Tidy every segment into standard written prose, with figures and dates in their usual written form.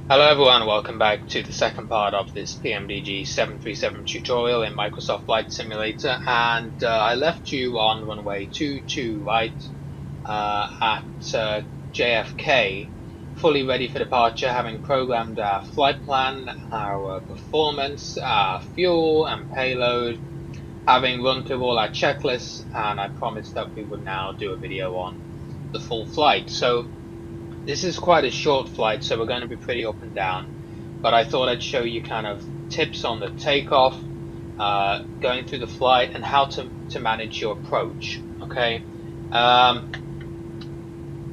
Hello everyone, welcome back to the second part of this pmdg 737 tutorial in Microsoft Flight Simulator, and I left you on runway 22 right at JFK, fully ready for departure, having programmed our flight plan, our performance, our fuel and payload, having run through all our checklists, and I promised that we would now do a video on the full flight. So this is quite a short flight, so we're going to be pretty up and down, but I thought I'd show you kind of tips on the takeoff, going through the flight, and how to manage your approach. Okay,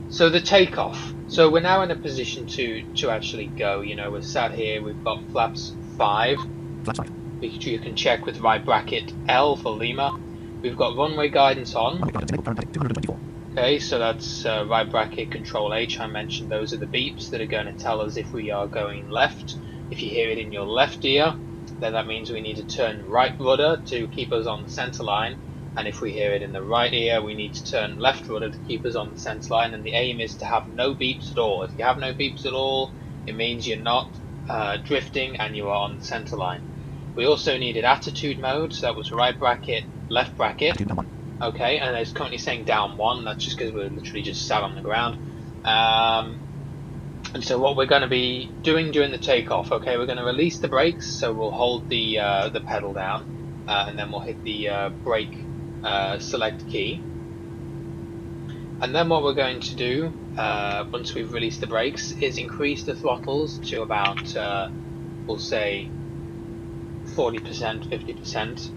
so the takeoff. So we're now in a position to actually go. You know, we're sat here. We've got flaps 5. Flaps 5. You can check with right bracket L for Lima. We've got runway guidance on. Okay, so that's right bracket control H. I mentioned those are the beeps that are going to tell us if we are going left. If you hear it in your left ear, then that means we need to turn right rudder to keep us on the center line. And if we hear it in the right ear, we need to turn left rudder to keep us on the center line. And the aim is to have no beeps at all. If you have no beeps at all, it means you're not drifting and you are on the center line. We also needed attitude mode, so that was right bracket, left bracket. Okay, and it's currently saying down 1, that's just because we're literally just sat on the ground. And so what we're going to be doing during the takeoff, okay, we're going to release the brakes, so we'll hold the pedal down, and then we'll hit the brake select key. And then what we're going to do, once we've released the brakes, is increase the throttles to about, we'll say, 40%, 50%.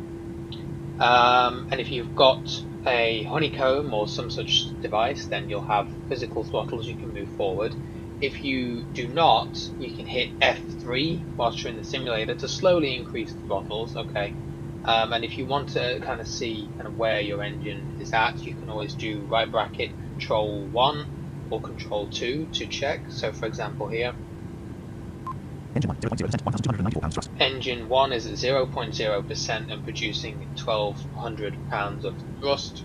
And if you've got a honeycomb or some such device, then you'll have physical throttles, you can move forward. If you do not, you can hit F3 whilst you're in the simulator to slowly increase the throttles, okay? And if you want to kind of see kind of where your engine is at, you can always do right bracket control 1 or control 2 to check. So for example here, Engine 1, 0.0%, 1,294 pounds thrust. Engine 1 is at 0.0% and producing 1,200 pounds of thrust,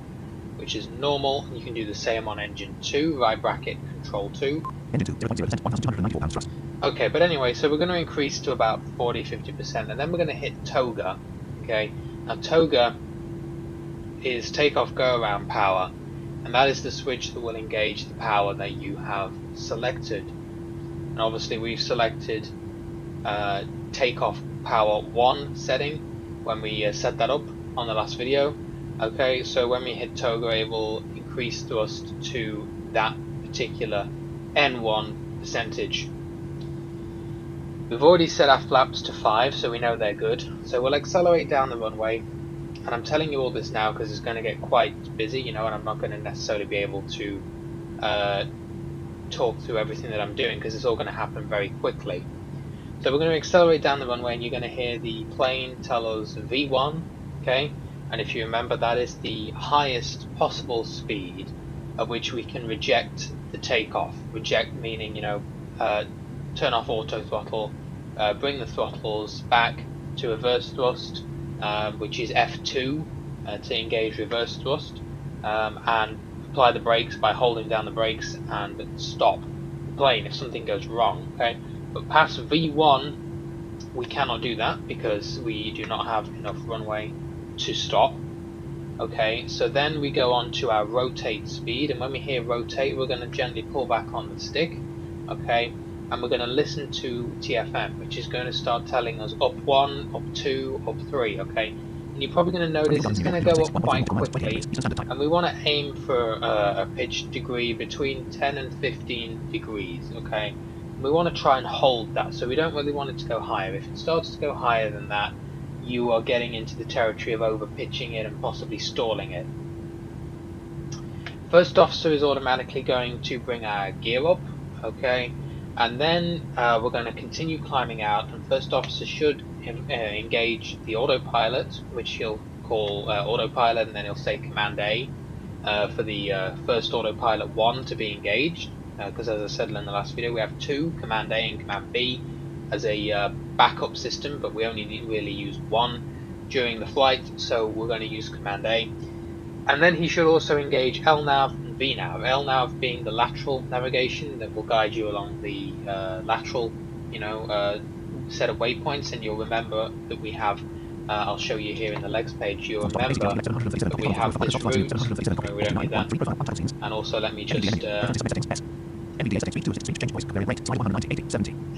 which is normal. You can do the same on engine 2, right bracket control 2. Engine 2, 0.0%, 1,294 pounds thrust. Okay, but anyway, so we're going to increase to about 40-50%, and then we're going to hit toga. Okay, now toga is takeoff go around power, and that is the switch that will engage the power that you have selected. And obviously we've selected takeoff power 1 setting when we set that up on the last video. Okay, so when we hit toga, it will increase thrust to that particular N1 percentage. We've already set our flaps to 5, so we know they're good. So we'll accelerate down the runway, and I'm telling you all this now because it's going to get quite busy, you know, and I'm not going to necessarily be able to talk through everything that I'm doing because it's all going to happen very quickly. So we're going to accelerate down the runway, and you're going to hear the plane tell us V1, okay? And if you remember, that is the highest possible speed at which we can reject the takeoff. Reject meaning, you know, turn off auto throttle, bring the throttles back to reverse thrust, which is F2 to engage reverse thrust, and apply the brakes by holding down the brakes and stop the plane if something goes wrong, okay? But past V1, we cannot do that because we do not have enough runway to stop. Okay, so then we go on to our rotate speed, and when we hear rotate, we're going to gently pull back on the stick. Okay, and we're going to listen to TFM, which is going to start telling us up 1, up 2, up 3. Okay, and you're probably going to notice it's going to go up quite quickly, and we want to aim for a pitch degree between 10 and 15 degrees. Okay. We want to try and hold that, so we don't really want it to go higher. If it starts to go higher than that, you are getting into the territory of over pitching it and possibly stalling it. First officer is automatically going to bring our gear up, okay, and then we're going to continue climbing out, and first officer should engage the autopilot, which he'll call autopilot, and then he'll say command A for the first autopilot 1 to be engaged. Because as I said in the last video, we have 2, command A and command B, as a backup system, but we only really use 1 during the flight, so we're going to use command A. And then he should also engage LNAV and VNAV, LNAV being the lateral navigation that will guide you along the lateral set of waypoints, and you'll remember that we have, I'll show you here in the legs page, you'll remember that we have this route, no, we don't need that, and also let me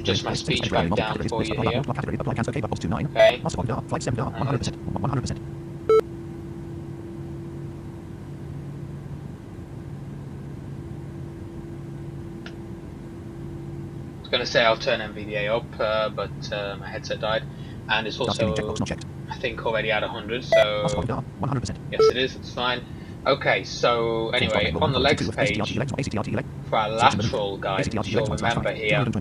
just my speech back down for you here, okay, going to say I'll turn NVDA up, but my headset died, and it's also, I think, already at 100, so 100%. Yes it is, it's fine. Okay, so anyway, on the legs page, for our lateral guidance, you'll remember here, we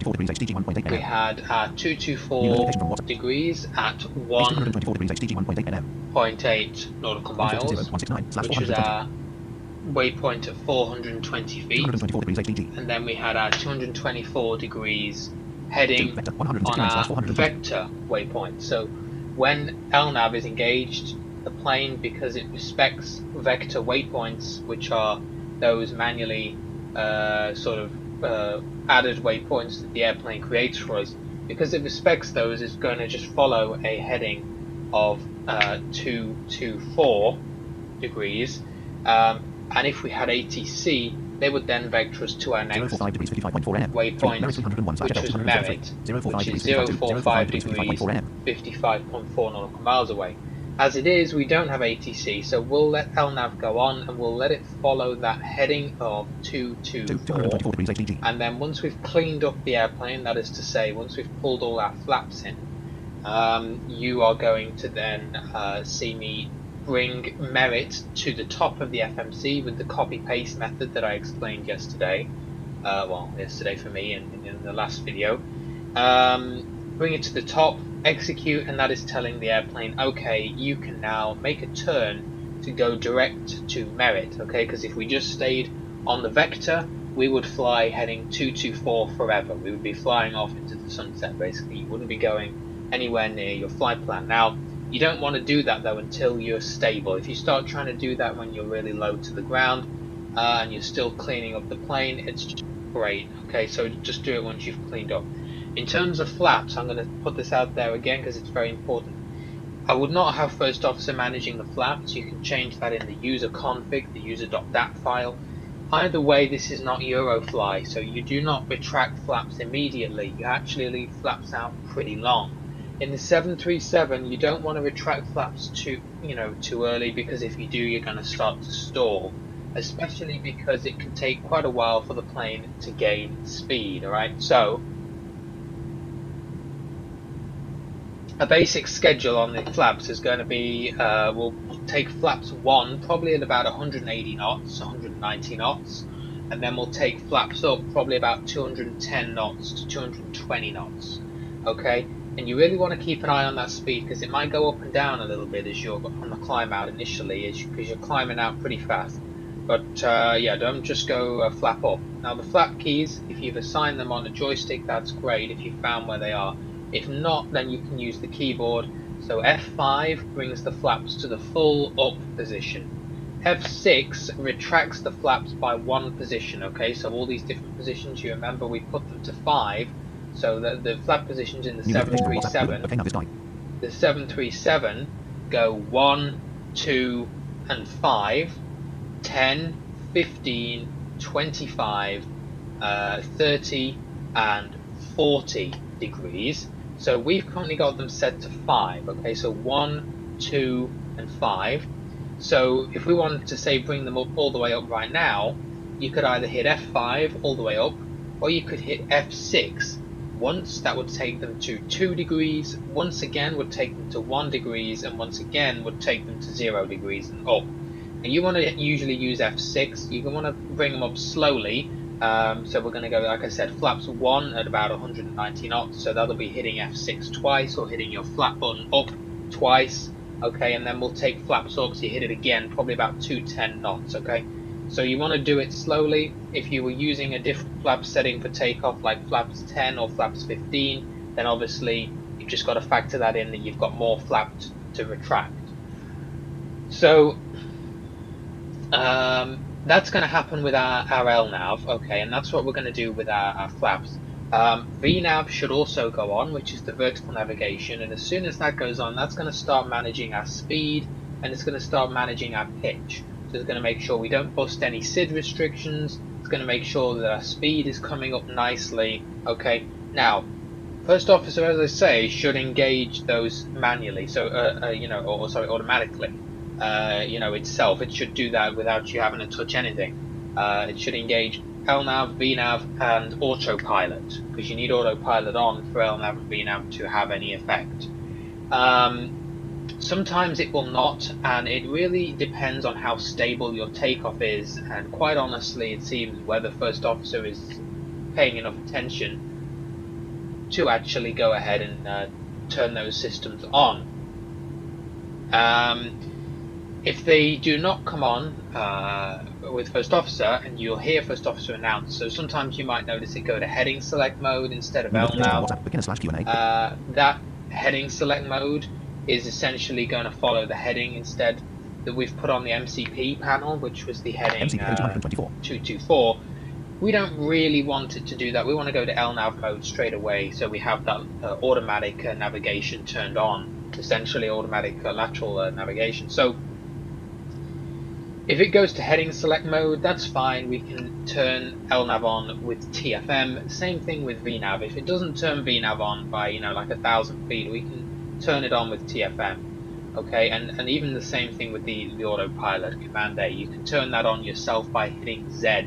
had our 224 degrees at 1.8 nautical miles, which is our waypoint at 420 feet, and then we had our 224 degrees heading on our vector waypoint. So when LNAV is engaged, the plane, because it respects vector waypoints, which are those manually added waypoints that the airplane creates for us, because it respects those, it's going to just follow a heading of 224 degrees. And if we had ATC, they would then vector us to our next waypoint, which was Merit, which is 045 degrees, 55.4 nautical miles away. As it is, we don't have ATC, so we'll let LNAV go on and we'll let it follow that heading of 224. And then once we've cleaned up the airplane, that is to say, once we've pulled all our flaps in, you are going to then see me bring Merit to the top of the FMC with the copy-paste method that I explained yesterday. Yesterday for me in the last video. Bring it to the top, execute, and that is telling the airplane, okay, you can now make a turn to go direct to Merit, okay? Because if we just stayed on the vector, we would fly heading 224 forever. We would be flying off into the sunset, basically. You wouldn't be going anywhere near your flight plan. Now, you don't want to do that though until you're stable. If you start trying to do that when you're really low to the ground and you're still cleaning up the plane, it's just great. Okay, so just do it once you've cleaned up. In terms of flaps, I'm going to put this out there again because it's very important. I would not have first officer managing the flaps. You can change that in the user config, the user.dat file. Either way, this is not Eurofly, so you do not retract flaps immediately. You actually leave flaps out pretty long. In the 737, you don't want to retract flaps too early, because if you do, you're going to start to stall, especially because it can take quite a while for the plane to gain speed. Alright, so a basic schedule on the flaps is going to be, we'll take flaps 1 probably at about 180 knots, 190 knots, and then we'll take flaps up probably about 210 knots to 220 knots. Okay, and you really want to keep an eye on that speed because it might go up and down a little bit as you're on the climb out initially, because you're climbing out pretty fast. But yeah, don't just go flap up. Now the flap keys, if you've assigned them on a joystick, that's great if you found where they are. If not, then you can use the keyboard. So F5 brings the flaps to the full up position. F6 retracts the flaps by 1 position. Okay, so all these different positions, you remember we put them to 5. So the flap positions in the 737 go 1, 2, and 5, 10, 15, 25, 30, and 40 degrees. So we've currently got them set to 5. Okay, so 1, 2, and 5. So if we wanted to say bring them up all the way up right now, you could either hit F5 all the way up, or you could hit F6 once. That would take them to 2 degrees, once again would take them to 1 degrees, and once again would take them to 0 degrees and up. And you want to usually use F6. You want to bring them up slowly. So we're going to go, like I said, flaps 1 at about 190 knots. So that'll be hitting F6 twice, or hitting your flap button up twice. Okay, and then we'll take flaps up, so you hit it again, probably about 210 knots. Okay, so you want to do it slowly. If you were using a different flap setting for takeoff, like flaps 10 or flaps 15, then obviously you've just got to factor that in, that you've got more flap to retract. So that's going to happen with our LNAV, okay, and that's what we're going to do with our flaps. VNav should also go on, which is the vertical navigation, and as soon as that goes on, that's going to start managing our speed, and it's going to start managing our pitch. So it's going to make sure we don't bust any SID restrictions. It's going to make sure that our speed is coming up nicely. Okay, now, first officer, as I say, should engage those manually, so automatically. Itself, it should do that without you having to touch anything. It should engage LNAV, VNav, and autopilot, because you need autopilot on for LNAV and VNav to have any effect. Sometimes it will not, and it really depends on how stable your takeoff is, and quite honestly it seems whether first officer is paying enough attention to actually go ahead and turn those systems on. If they do not come on with first officer, and you'll hear first officer announce, so sometimes you might notice it go to heading select mode instead of LNAV. That heading select mode is essentially going to follow the heading instead that we've put on the MCP panel, which was the heading 224. We don't really want it to do that. We want to go to LNAV mode straight away, so we have that automatic navigation turned on, essentially automatic lateral navigation. So if it goes to heading select mode, that's fine. We can turn LNAV on with TFM. Same thing with VNav. If it doesn't turn VNav on by like 1,000 feet, we can turn it on with TFM. Okay, and even the same thing with the autopilot command A. You can turn that on yourself by hitting Z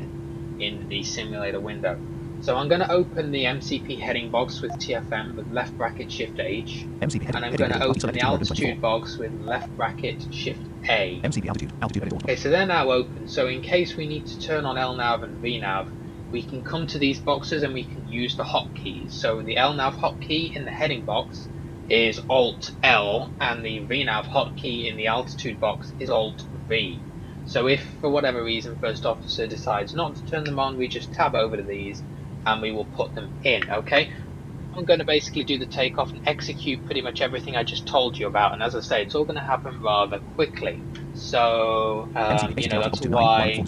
in the simulator window. So I'm going to open the MCP heading box with TFM with left bracket shift H, and I'm going to open the altitude box with left bracket shift A. Okay, so they're now open. So in case we need to turn on LNAV and VNav, we can come to these boxes and we can use the hotkeys. So the LNAV hotkey in the heading box is Alt L, and the VNav hotkey in the altitude box is Alt V. So if for whatever reason first officer decides not to turn them on, we just tab over to these and we will put them in. Okay, I'm going to basically do the takeoff and execute pretty much everything I just told you about, and as I say, it's all going to happen rather quickly. So that's why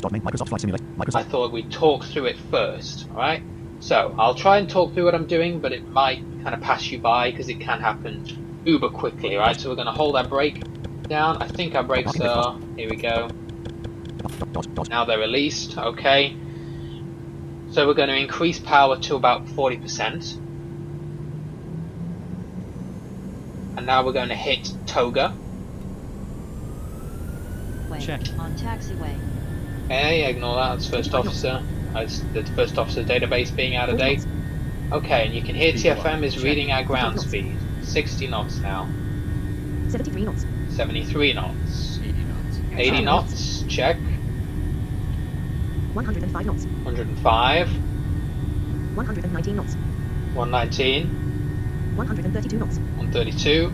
I thought we'd talk through it first. Alright, so I'll try and talk through what I'm doing, but it might kind of pass you by because it can happen uber quickly. Right, so we're going to hold our brake down. I think our brakes are, here we go, now they're released. Okay, so we're going to increase power to about 40%, and now we're going to hit toga. Check on taxiway. Okay, ignore that, it's first officer. It's the first officer database being out of date. Okay, and you can hear TFM is reading our ground speed. 60 knots now. 73 knots. 73 knots. 80 knots, check. 105 knots. 105. 119 knots. 119. 132 knots. 132.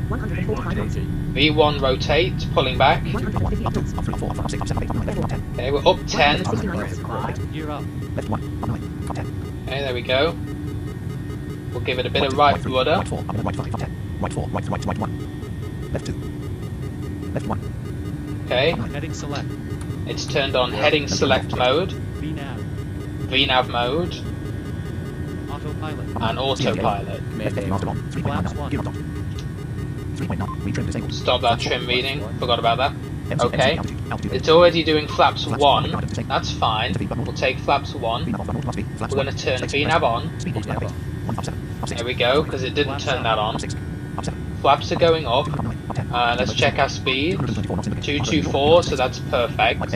145 knots. V1 rotate, pulling back. 150 knots. Okay, we're up 10. 169 knots. You're up. Okay, there we go. We'll give it a bit of right rudder. Right 4, right 1. Left 2. Left 1. Okay, Heading select. it's turned on heading select mode, VNav. VNav mode, Autopilot. and autopilot. Flaps 1. 3.9. Retrim disabled. Stop that trim reading, forgot about that. Okay, it's already doing flaps 1, that's fine. We'll take flaps 1. We're going to turn VNav on. There we go, because it didn't turn that on. Flaps are going up. Let's check our speed. 224, so that's perfect. Make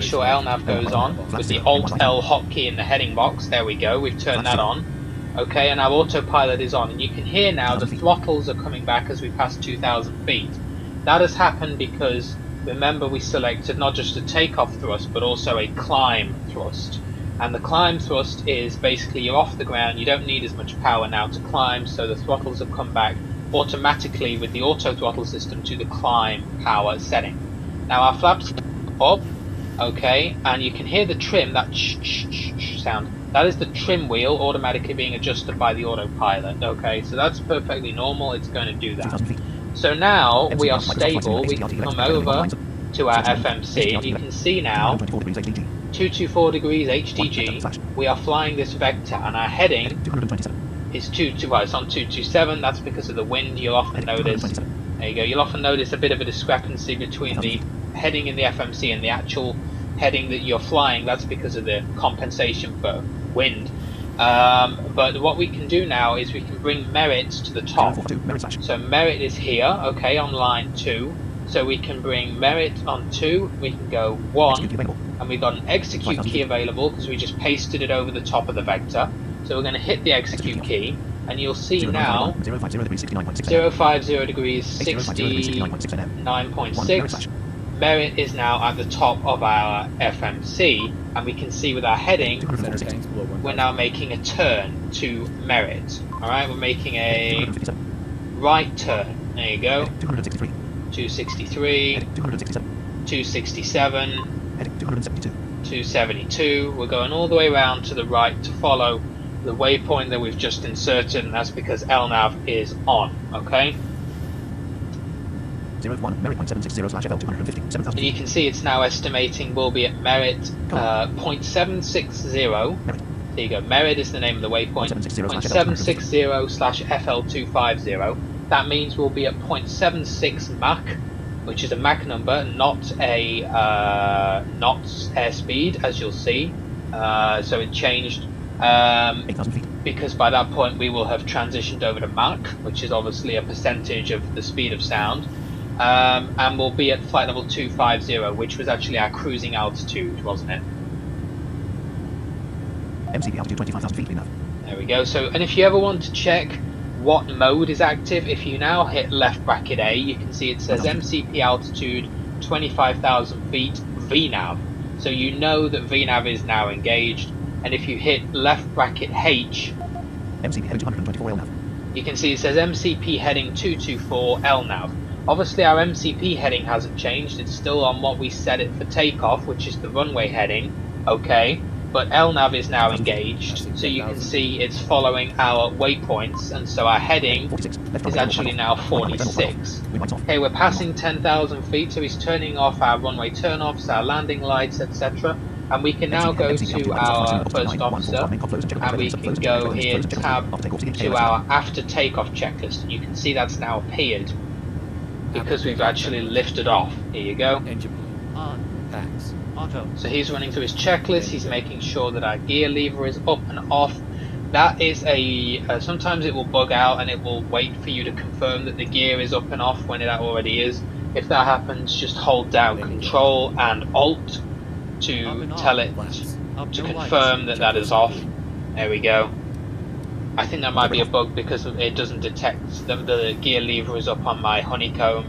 sure LNAV goes on with the Alt L hotkey in the heading box. There we go, we've turned that on. Okay, and our autopilot is on, and you can hear now the throttles are coming back as we pass 2,000 feet. That has happened because, remember, we selected not just a takeoff thrust, but also a climb thrust. And the climb thrust is basically you're off the ground, you don't need as much power now to climb, so the throttles have come back automatically with the auto throttle system to the climb power setting. Now our flaps up, okay, and you can hear the trim, that sh sound. That is the trim wheel automatically being adjusted by the autopilot, okay, so that's perfectly normal, it's going to do that. So now we are stable, we can come over to our FMC, and you can see now 2,000 224 degrees HDG. We are flying this vector, and our heading 227. is well, it's on 227. That's because of the wind. You'll often notice. There you go. You'll often notice a bit of a discrepancy between the heading in the FMC and the actual heading that you're flying. That's because of the compensation for wind. But what we can do now is we can bring merit to the top. So merit is here, okay, on line 2. So we can bring merit on 2. We can go 1, and we've got an execute key available because we just pasted it over the top of the vector. So we're going to hit the execute key, and you'll see now 050 degrees 69.6. Merit is now at the top of our FMC, and we can see with our heading we're now making a turn to merit. Alright, we're making a right turn. There you go. 263, 267, 272. We're going all the way around to the right to follow the waypoint that we've just inserted, and that's because LNAV is on. Okay. 01 merit 0.760/FL 250 And you can see it's now estimating we'll be at merit 0.760. There you go. Merit is the name of the waypoint. 0.760/FL250. That means we'll be at 0.76 Mach, which is a Mach number, not a knots airspeed, as you'll see. So it changed 8,000 feet. because by that point we will have transitioned over to Mach, which is obviously a percentage of the speed of sound. And we'll be at flight level 250, which was actually our cruising altitude, wasn't it? MCP altitude 25,000 feet enough. There we go. So, and if you ever want to check what mode is active, if you now hit left bracket A, you can see it says MCP altitude 25,000 feet VNAV. So you know that VNAV is now engaged. And if you hit left bracket H, MCP heading 224 LNAV. you can see it says MCP heading 224 LNAV. Obviously our MCP heading hasn't changed, it's still on what we set it for takeoff, which is the runway heading, okay, but LNAV is now engaged, so you can see it's following our waypoints, and so our heading is actually now 46. Okay, we're passing 10,000 feet, so he's turning off our runway turn-offs, our landing lights, etc. And we can now go to our first officer, and we can go here, tab to our after takeoff checklist, and you can see that's now appeared because we've actually lifted off. Here you go. Engine on. Packs. Auto. So he's running through his checklist, he's making sure that our gear lever is up and off. That is sometimes it will bug out and it will wait for you to confirm that the gear is up and off when it already is. If that happens, just hold down Control and Alt to tell it to confirm that that is off. There we go. I think that might be a bug because it doesn't detect the gear lever is up on my honeycomb.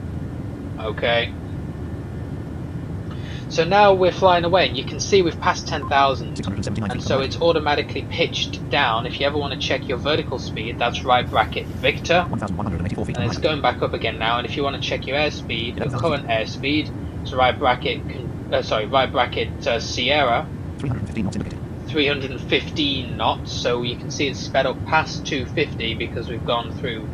Okay. So now we're flying away, and you can see we've passed 10,000, and so it's automatically pitched down. If you ever want to check your vertical speed, that's right bracket Victor, 1,184 feet. and it's going back up again now. And if you want to check your airspeed, your current airspeed, it's right bracket Sierra, 315 knots indicated. 315 knots. So you can see it's sped up past 250 because we've gone through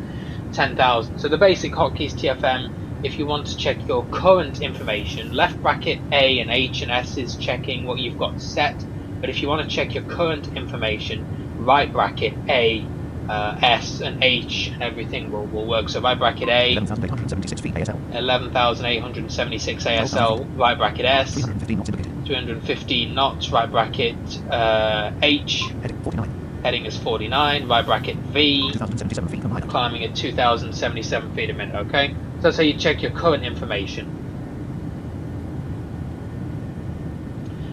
10,000. So the basic hotkeys TFM. If you want to check your current information, left bracket A and H and S is checking what you've got set. But if you want to check your current information, right bracket A, S and H and everything will work. So right bracket A, 11,876 feet ASL. 11,876 ASL, right bracket S, 315 knots indicated. 315 knots, right bracket H, Heading 49. heading is 49, right bracket V, 2,077 feet from high. climbing at 2,077 feet a minute, okay? So that's how you check your current information.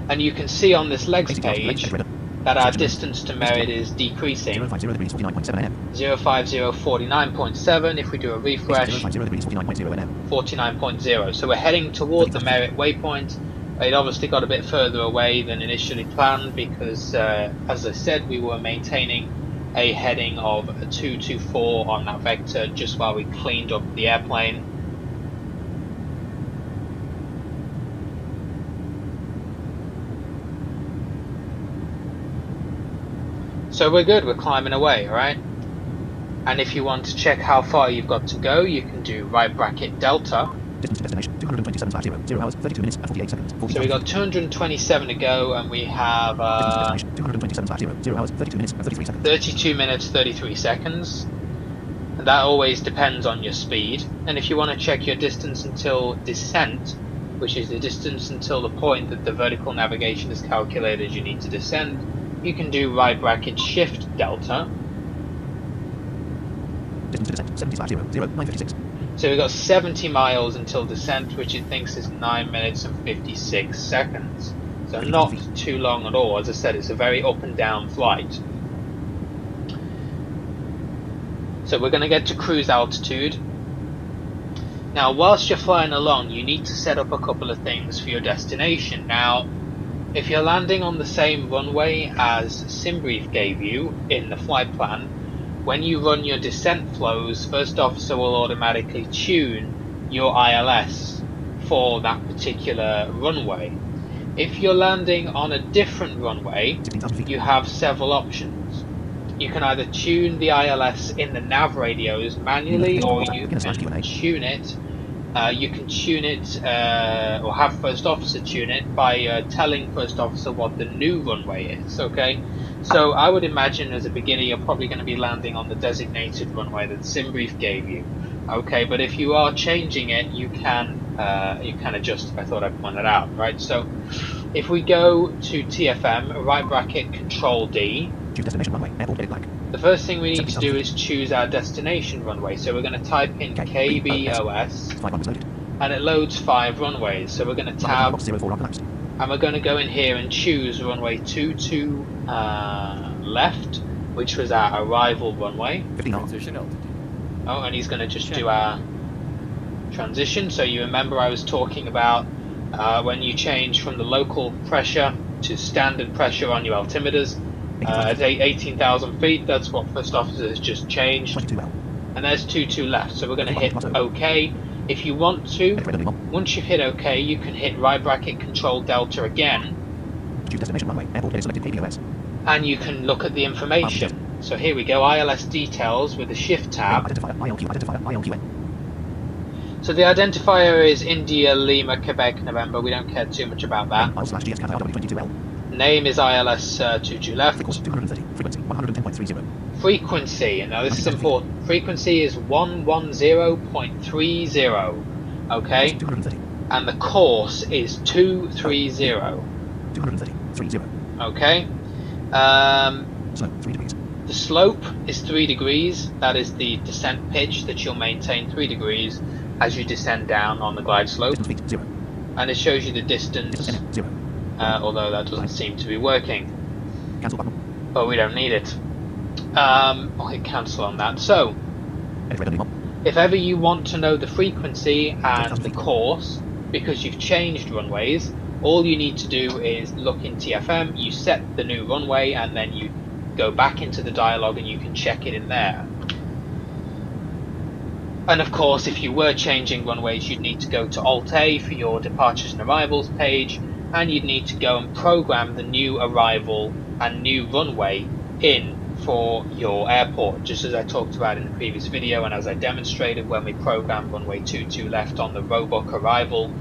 And you can see on this legs page that our distance to merit is decreasing. 050 degrees 49.7 AM. 05049.7, if we do a refresh, 050 degrees 49.0 AM. 49.0. So we're heading toward the merit waypoint. It obviously got a bit further away than initially planned because, as I said, we were maintaining a heading of 224 on that vector just while we cleaned up the airplane. So we're good, we're climbing away, alright? And if you want to check how far you've got to go, you can do right bracket delta. Distance to destination 227/0. 0 hours, 32 minutes, and 48 seconds. So we got 227 to go, and we have 227/0, 0 hours, 32 minutes, and 33 seconds. 32 minutes, 33 seconds. And that always depends on your speed. And if you want to check your distance until descent, which is the distance until the point that the vertical navigation is calculated you need to descend, you can do right bracket shift delta. Distance to descent, 70/0, 9:56. So we've got 70 miles until descent, which it thinks is 9 minutes and 56 seconds. So not too long at all. As I said, it's a very up and down flight. So we're going to get to cruise altitude. Now, whilst you're flying along, you need to set up a couple of things for your destination. Now, if you're landing on the same runway as SimBrief gave you in the flight plan, when you run your descent flows, First Officer will automatically tune your ILS for that particular runway. If you're landing on a different runway, you have several options. You can either tune the ILS in the nav radios manually, or you can tune it. You can tune it, or have First Officer tune it by telling First Officer what the new runway is. Okay, so I would imagine as a beginner you're probably going to be landing on the designated runway that SimBrief gave you. Okay, but if you are changing it, you can adjust. I thought I'd point that out, right? So if we go to TFM, right bracket Control D. Choose destination runway, airport edit blank. The first thing we need to do is choose our destination runway. So we're going to type in KBOS, and it loads 5 runways. So we're going to tab, and we're going to go in here and choose runway 22 left, which was our arrival runway. Transition altitude. Oh, and he's going to just do our transition. So you remember I was talking about when you change from the local pressure to standard pressure on your altimeters. At 18,000 feet, that's what First Officer has just changed. And there's 22 left, so we're going to hit OK. If you want to, once you've hit OK, you can hit right bracket Control Delta again. Choose destination runway, airport edit selected KBOS. And you can look at the information. So here we go, ILS details with the Shift tab. Identifier, So the identifier is India, Lima, Quebec, November. We don't care too much about that. Name is ILS 22 left. Frequency 230. Frequency 110.30. Frequency, now this is important. Frequency is 110.30. Okay? 230. And the course is 230. 230. Okay? So 3 degrees. The slope is 3 degrees. That is the descent pitch that you'll maintain 3 degrees as you descend down on the glide slope. Distance feet 0. And it shows you the distance. Distance 0. Although that doesn't seem to be working. Cancel button. But we don't need it. I'll hit cancel on that. So, if ever you want to know the frequency and the course, because you've changed runways, all you need to do is look in TFM, you set the new runway, and then you go back into the dialog and you can check it in there. And of course, if you were changing runways, you'd need to go to Alt-A for your departures and arrivals page, and you'd need to go and program the new arrival and new runway in for your airport, just as I talked about in the previous video and as I demonstrated when we programmed runway 22 left on the Roebuck arrival.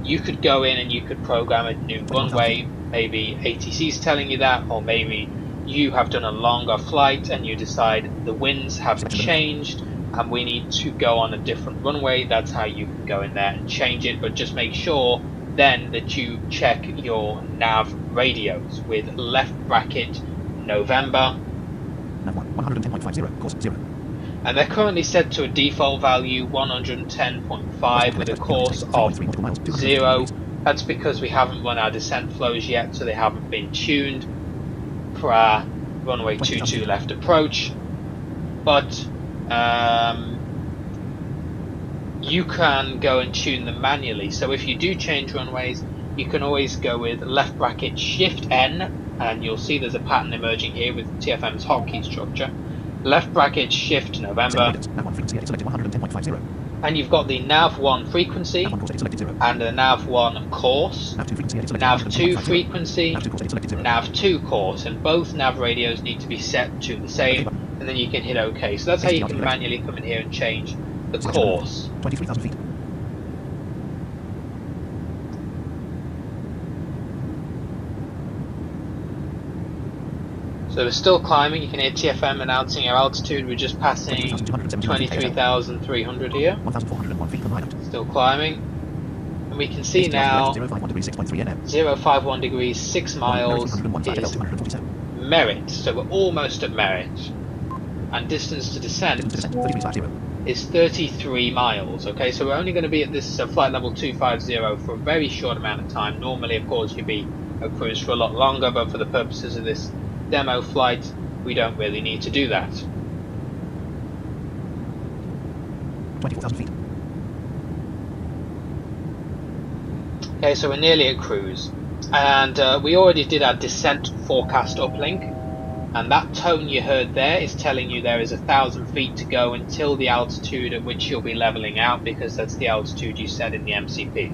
You could go in and you could program a new runway. Maybe ATC's telling you that, or maybe you have done a longer flight and you decide the winds have changed and we need to go on a different runway. That's how you can go in there and change it, but just make sure then that you check your nav radios with left bracket November. Nav 110.50, course 0. And they're currently set to a default value 110.5 with a course of 0. That's because we haven't run our descent flows yet, so they haven't been tuned for our runway 22 left approach. But you can go and tune them manually. So if you do change runways, you can always go with left bracket Shift N, and you'll see there's a pattern emerging here with TFM's hotkey structure. Left bracket Shift November, and you've got the nav1 frequency and the nav1 course, nav2 frequency, nav2 course, and both nav radios need to be set to the same, and then you can hit OK. So that's how you can manually come in here and change the course. 23,000 feet. So we're still climbing. You can hear TFM announcing our altitude. We're just passing 23,300 here. 1,401 feet from hideout. Still climbing. And we can see ACTRT now left 051 degrees 6.3 nm. 051 degrees 6 miles 1,301 is 247. merit. So we're almost at merit. And distance to descent, 33/0. is 33 miles. Okay, so we're only going to be at this flight level 250 for a very short amount of time. Normally, of course, you'd be at cruise for a lot longer, but for the purposes of this demo flight, we don't really need to do that. 24,000 feet. Okay, so we're nearly at cruise, and we already did our descent forecast uplink, and that tone you heard there is telling you there is 1,000 feet to go until the altitude at which you'll be leveling out, because that's the altitude you set in the MCP.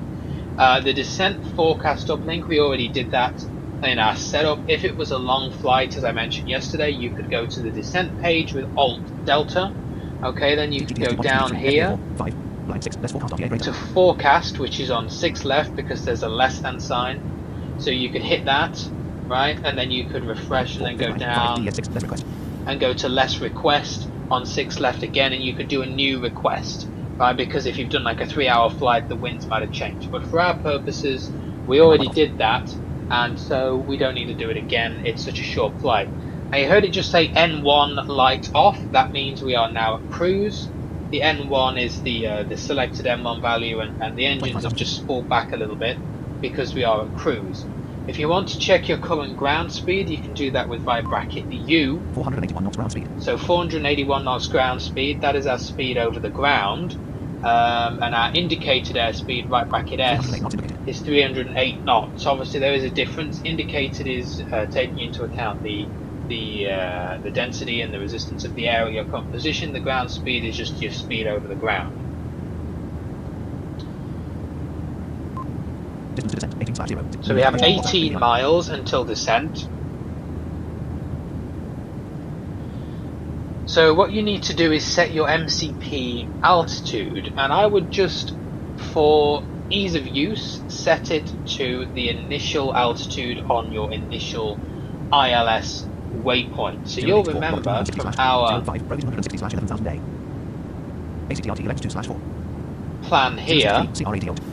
The descent forecast uplink, we already did that in our setup. If it was a long flight, as I mentioned yesterday, you could go to the descent page with Alt Delta. Okay, then you could go down here to forecast, which is on 6 left because there's a less than sign. So you could hit that, right? And then you could refresh and then go down and go to less request on 6 left again, and you could do a new request, right? Because if you've done like a 3-hour flight, the winds might have changed. But for our purposes, we already did that, and so we don't need to do it again. It's such a short flight. Now you heard it just say N1 light off. That means we are now at cruise. The N1 is the selected N1 value, and the engines have just pulled back a little bit because we are at cruise. If you want to check your current ground speed, you can do that with via bracket U. 481 knots ground speed. So 481 knots ground speed, that is our speed over the ground. And our indicated airspeed, right bracket S, is 308 knots. Obviously there is a difference. Indicated is taking into account the density and the resistance of the air at your current position. The ground speed is just your speed over the ground. Distance to descent, 18/0. So we have 18 miles until descent. So what you need to do is set your MCP altitude, and I would just, for ease of use, set it to the initial altitude on your initial ILS waypoint. So you'll remember from our plan here,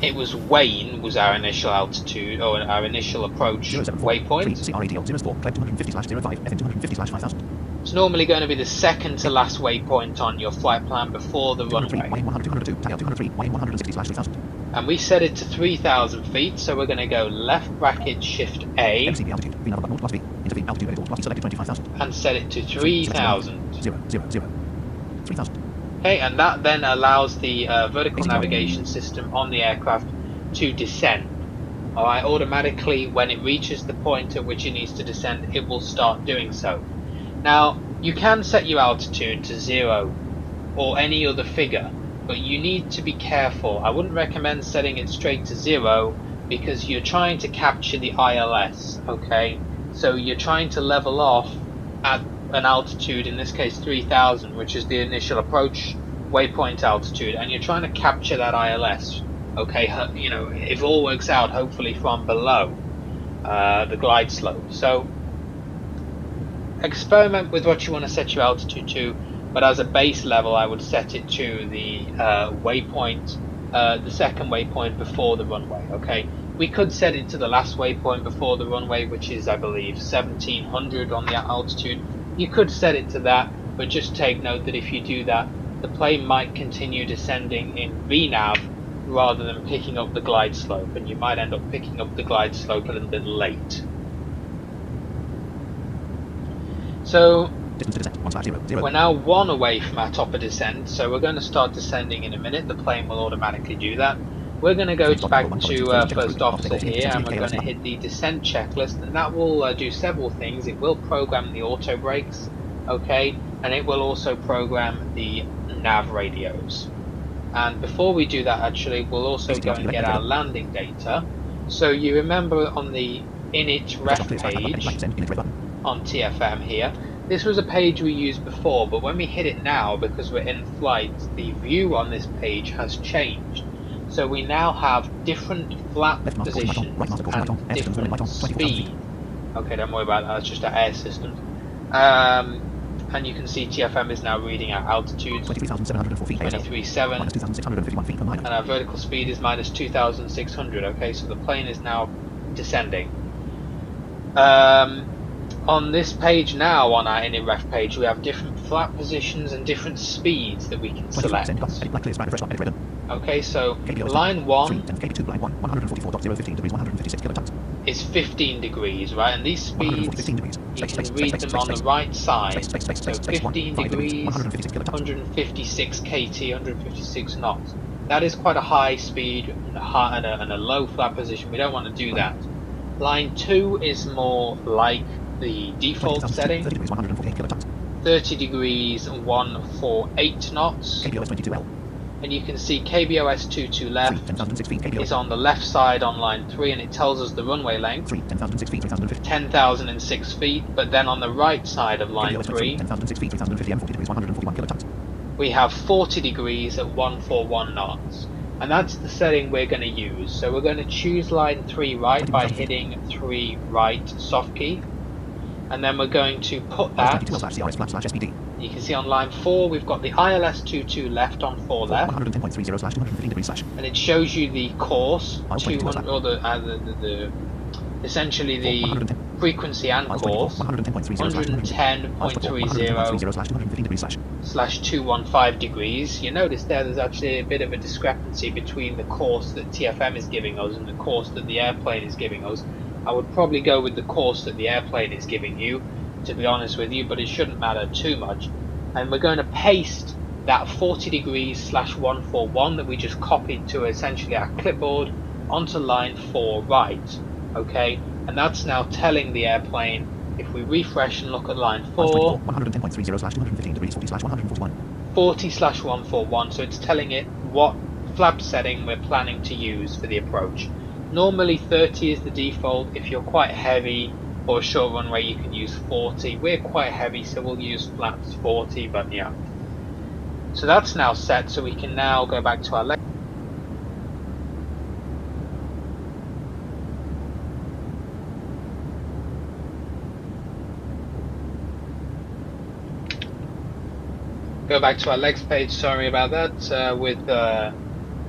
it was Wayne was our initial altitude, or our initial approach waypoint. It's normally going to be the second to last waypoint on your flight plan before the runway. And we set it to 3,000 feet, so we're going to go left bracket shift A and set it to 3,000. Okay, and that then allows the vertical navigation system on the aircraft to descend. Alright, automatically when it reaches the point at which it needs to descend, it will start doing so. Now, you can set your altitude to 0 or any other figure, but you need to be careful. I wouldn't recommend setting it straight to 0 because you're trying to capture the ILS, okay? So you're trying to level off at an altitude, in this case 3,000, which is the initial approach waypoint altitude, and you're trying to capture that ILS, okay? You know, if all works out, hopefully from below the glide slope. So experiment with what you want to set your altitude to, but as a base level I would set it to the waypoint, the second waypoint before the runway, okay? We could set it to the last waypoint before the runway, which is, I believe, 1,700 on the altitude. You could set it to that, but just take note that if you do that, the plane might continue descending in VNAV rather than picking up the glide slope, and you might end up picking up the glide slope a little bit late. So we're now 1 away from our top of descent, so we're going to start descending in a minute. The plane will automatically do that. We're going to go back to first officer here, and we're going to hit the descent checklist, and that will do several things. It will program the auto brakes, okay, and it will also program the nav radios. And before we do that, actually, we'll also go and get our landing data. So you remember on the init ref page on TFM here, this was a page we used before, but when we hit it now, because we're in flight, the view on this page has changed. So we now have different flap positions and different speed. Okay, don't worry about that, that's just our air systems. And you can see TFM is now reading our altitude 23,704 feet ASL. 23.7, Minus 2,651 feet per minute. and our vertical speed is minus 2,600. Okay, so the plane is now descending. On this page now, on our iniref page, we have different flap positions and different speeds that we can select. Edit black clear span refresh edit ribbon. Okay, so KBO line 1 KB2 line 1 144.015 degrees 156 kilotons. is 15 degrees, right? And these speeds, 15 degrees. you can read them on the right side. So 15 degrees, 156 kt, 156 knots. That is quite a high speed and a low flap position. We don't want to do that. Line 2 is more like the default setting. 30 degrees 148 kilotons. 30 degrees 148 knots. KBOS 22L. And you can see KBOS 22 left 10,006 feet KBOS. is on the left side on line 3, and it tells us the runway length. 10,006 feet 3,050. 10,006 feet, but then on the right side of line KBOS 3, 10,006 feet 3,050 and 40 degrees 141 kilotons. we have 40 degrees at 141 knots. And that's the setting we're going to use. So we're going to choose line 3 right by hitting 3 right soft key. And then we're going to put that, CRS/SPD. you can see on line 4 we've got the ILS 22 left on 4 left. 110.30/215 degrees slash. And it shows you the course, 200, or essentially the frequency and course, 110.30/215 degrees. You notice there's actually a bit of a discrepancy between the course that TFM is giving us and the course that the airplane is giving us. I would probably go with the course that the airplane is giving you, to be honest with you, but it shouldn't matter too much. And we're going to paste that 40 degrees/141 that we just copied to essentially our clipboard onto line 4 right. Okay, and that's now telling the airplane, if we refresh and look at line 4, 110.30/215 degrees 40/141. 40/141, so it's telling it what flap setting we're planning to use for the approach. Normally 30 is the default. If you're quite heavy or a short runway, you can use 40. We're quite heavy, so we'll use flaps 40, but yeah. So that's now set, so we can now go back to our leg. Go back to our legs page, sorry about that, with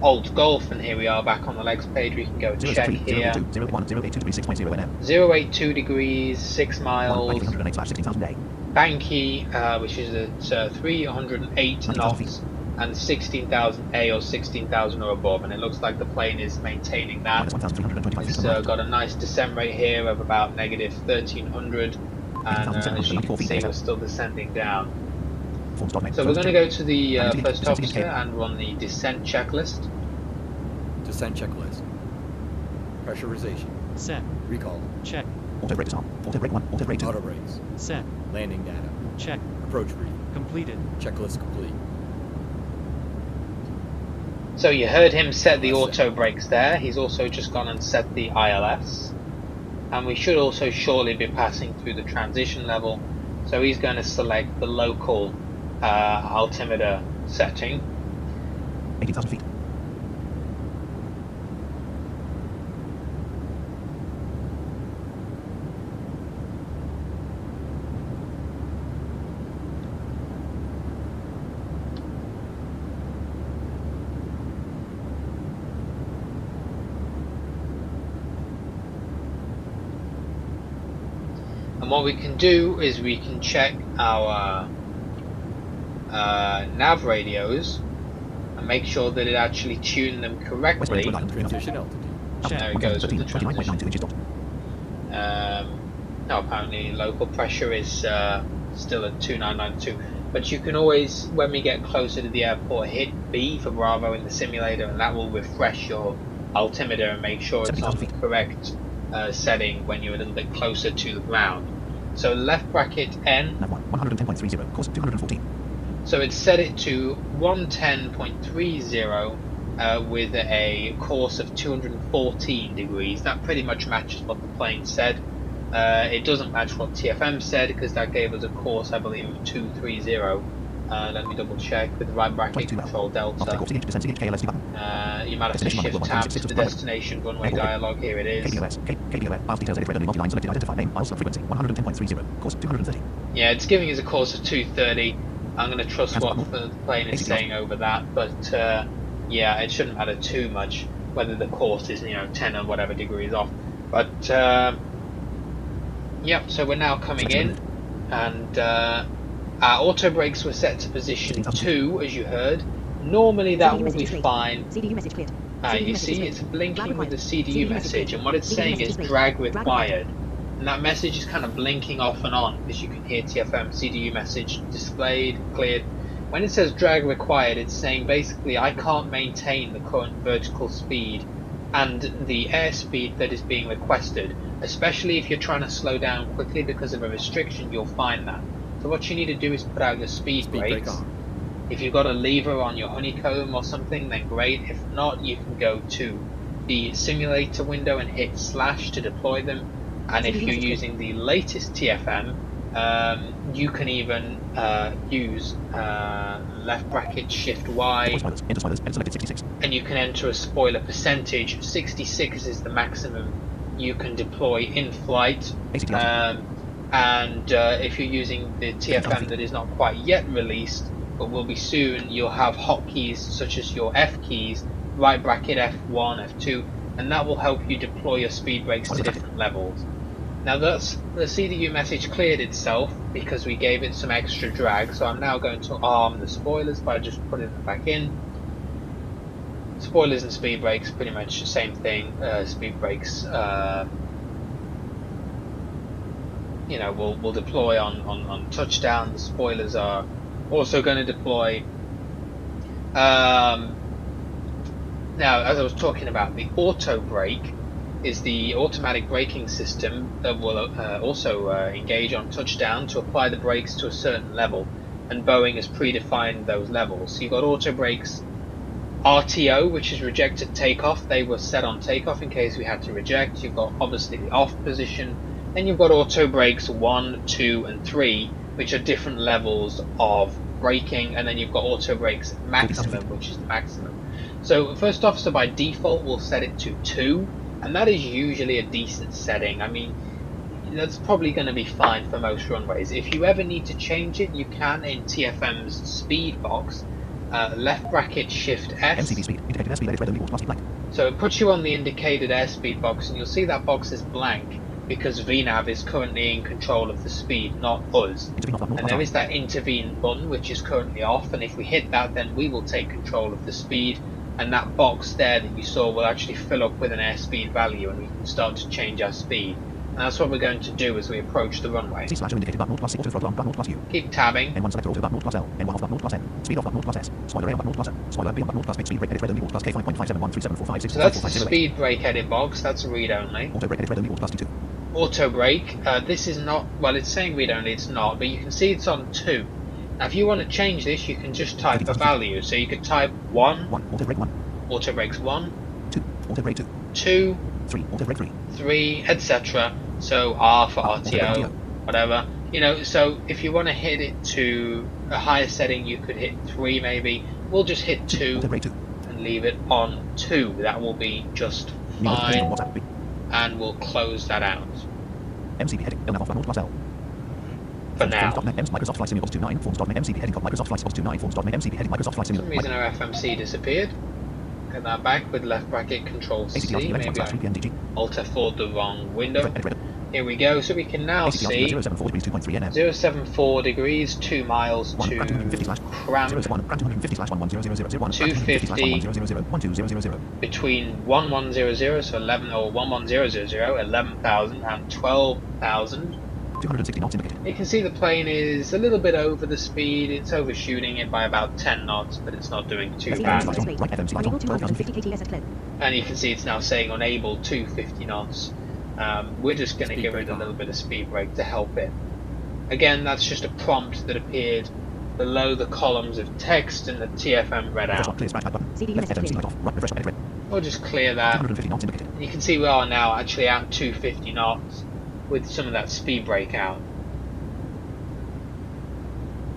Alt Golf, and here we are back on the legs page. We can go check here. 082 degrees, 6 miles. Banky, which is at 308 knots and 16,000 A or 16,000 or above, and it looks like the plane is maintaining that. It's got a nice descent rate here of about negative 1,300, and as you can see, we're still descending down. So we're going to go to the first officer and run the descent checklist. Descent checklist. Pressurization. Set. Recall. Check. Auto brake is on. Auto brake 1. Auto brake 2. Auto brakes. Set. Landing data. Check. Approach brief. Completed. Checklist complete. So you heard him set the auto brakes there. He's also just gone and set the ILS. And we should also shortly be passing through the transition level. So he's going to select the local altimeter setting. 18,000 feet. And what we can do is we can check our nav radios and make sure that it actually tuned them correctly. Transition altitude. There it goes with the transition. 29.92 inches dot. No, apparently local pressure is still at 2992. But you can always, when we get closer to the airport, hit B for Bravo in the simulator, and that will refresh your altimeter and make sure it's on the correct setting when you're a little bit closer to the ground. So left bracket N. Nav 1 110.30. Course 214. So it's set it to 110.30 with a course of 214 degrees. That pretty much matches what the plane said. It doesn't match what TFM said, because that gave us a course, I believe, of 230. Let me double check with the right bracket, Control Delta. You might have to shift tab to the destination runway dialog. Here it is. KBOS. Miles details edit red only multi-line selected identify name miles frequency 110.30. Course 230. Yeah, it's giving us a course of 230. I'm going to trust what the plane is saying over that, but yeah, it shouldn't matter too much whether the course is 10 or whatever degrees off. But yep, so we're now coming in, and our auto brakes were set to position 2, as you heard. Normally that will be fine. You see, it's blinking with the CDU message, and what it's saying is drag required. And that message is kind of blinking off and on, because you can hear TFM CDU message displayed, cleared. When it says drag required, it's saying basically I can't maintain the current vertical speed and the airspeed that is being requested, especially if you're trying to slow down quickly because of a restriction. You'll find that. So what you need to do is put out your speed brakes. If you've got a lever on your honeycomb or something, then great. If not, you can go to the simulator window and hit / to deploy them. And if you're using the latest TFM, you can even use left bracket shift Y, and you can enter a spoiler percentage. 66 is the maximum you can deploy in flight. And if you're using the TFM that is not quite yet released, but will be soon, you'll have hotkeys such as your F keys, right bracket F1, F2, and that will help you deploy your speed brakes to different levels. Now that's the CDU message cleared itself because we gave it some extra drag, so I'm now going to arm the spoilers by just putting them back in. Spoilers and speed brakes, pretty much the same thing. Speed brakes, will deploy on touchdown. The spoilers are also going to deploy. Now, as I was talking about, the auto brake is the automatic braking system that will also engage on touchdown to apply the brakes to a certain level, and Boeing has predefined those levels. So you've got auto brakes RTO, which is rejected takeoff. They were set on takeoff in case we had to reject. You've got obviously the off position. Then you've got auto brakes 1, 2, and 3, which are different levels of braking, and then you've got auto brakes maximum, which is the maximum. So first officer by default will set it to 2, and that is usually a decent setting. I mean, that's probably going to be fine for most runways. If you ever need to change it, you can in TFM's speed box, left bracket shift S. So it puts you on the indicated airspeed box, and you'll see that box is blank because VNAV is currently in control of the speed, not us. And there is that intervene button which is currently off, and if we hit that, then we will take control of the speed, and that box there that you saw will actually fill up with an airspeed value, and we can start to change our speed. And that's what we're going to do as we approach the runway. Keep tabbing. So that's the speed brake edit box, that's read only. Auto brake, this is not, well, it's saying read only, it's not, but you can see it's on 2. Now if you want to change this, you can just type a value. So you could type 1, auto brakes 1, 2, 3, etc. So R for RTO, whatever. So if you want to hit it to a higher setting, you could hit 3 maybe. We'll just hit 2 and leave it on 2. That will be just fine. And we'll close that out. For now. For some reason our FMC disappeared. Get that back with left bracket control C. Maybe I Alt F4 the wrong window. Here we go, so we can now see 074 degrees, 2 miles to Cram 250 between 1100, so 11 or 11000, 11,000 and 12,000. 260 knots indicated. You can see the plane is a little bit over the speed. It's overshooting it by about 10 knots, but it's not doing too bad. And you can see it's now saying unable 250 knots. We're just going to give it a little bit of speed brake to help it. Again, that's just a prompt that appeared below the columns of text and the TFM read out. We'll just clear that. You can see we are now actually at 250 knots with some of that speed brake out.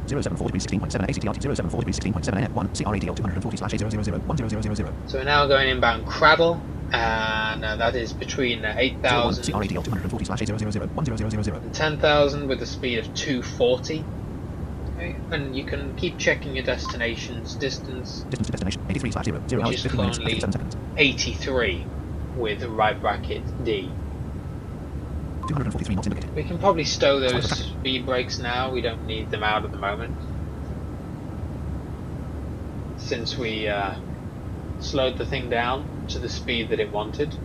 074 degrees 16.7 ACTRT 074 degrees 16.7 N1 CRADL 240/A0001000. So we're now going inbound cradle, and that is between 01 8,000 CRADL 240/800 and 10,000 with a speed of 240. Okay, and you can keep checking your destination's distance, Distance to destination 83/0 0 which hours is 15 minutes and currently 57 seconds. 83 with right bracket D. 243 knots indicated. We can probably stow Slow those for traffic. speed brakes now. We don't need them out at the moment, since we slowed the thing down to the speed that it wanted.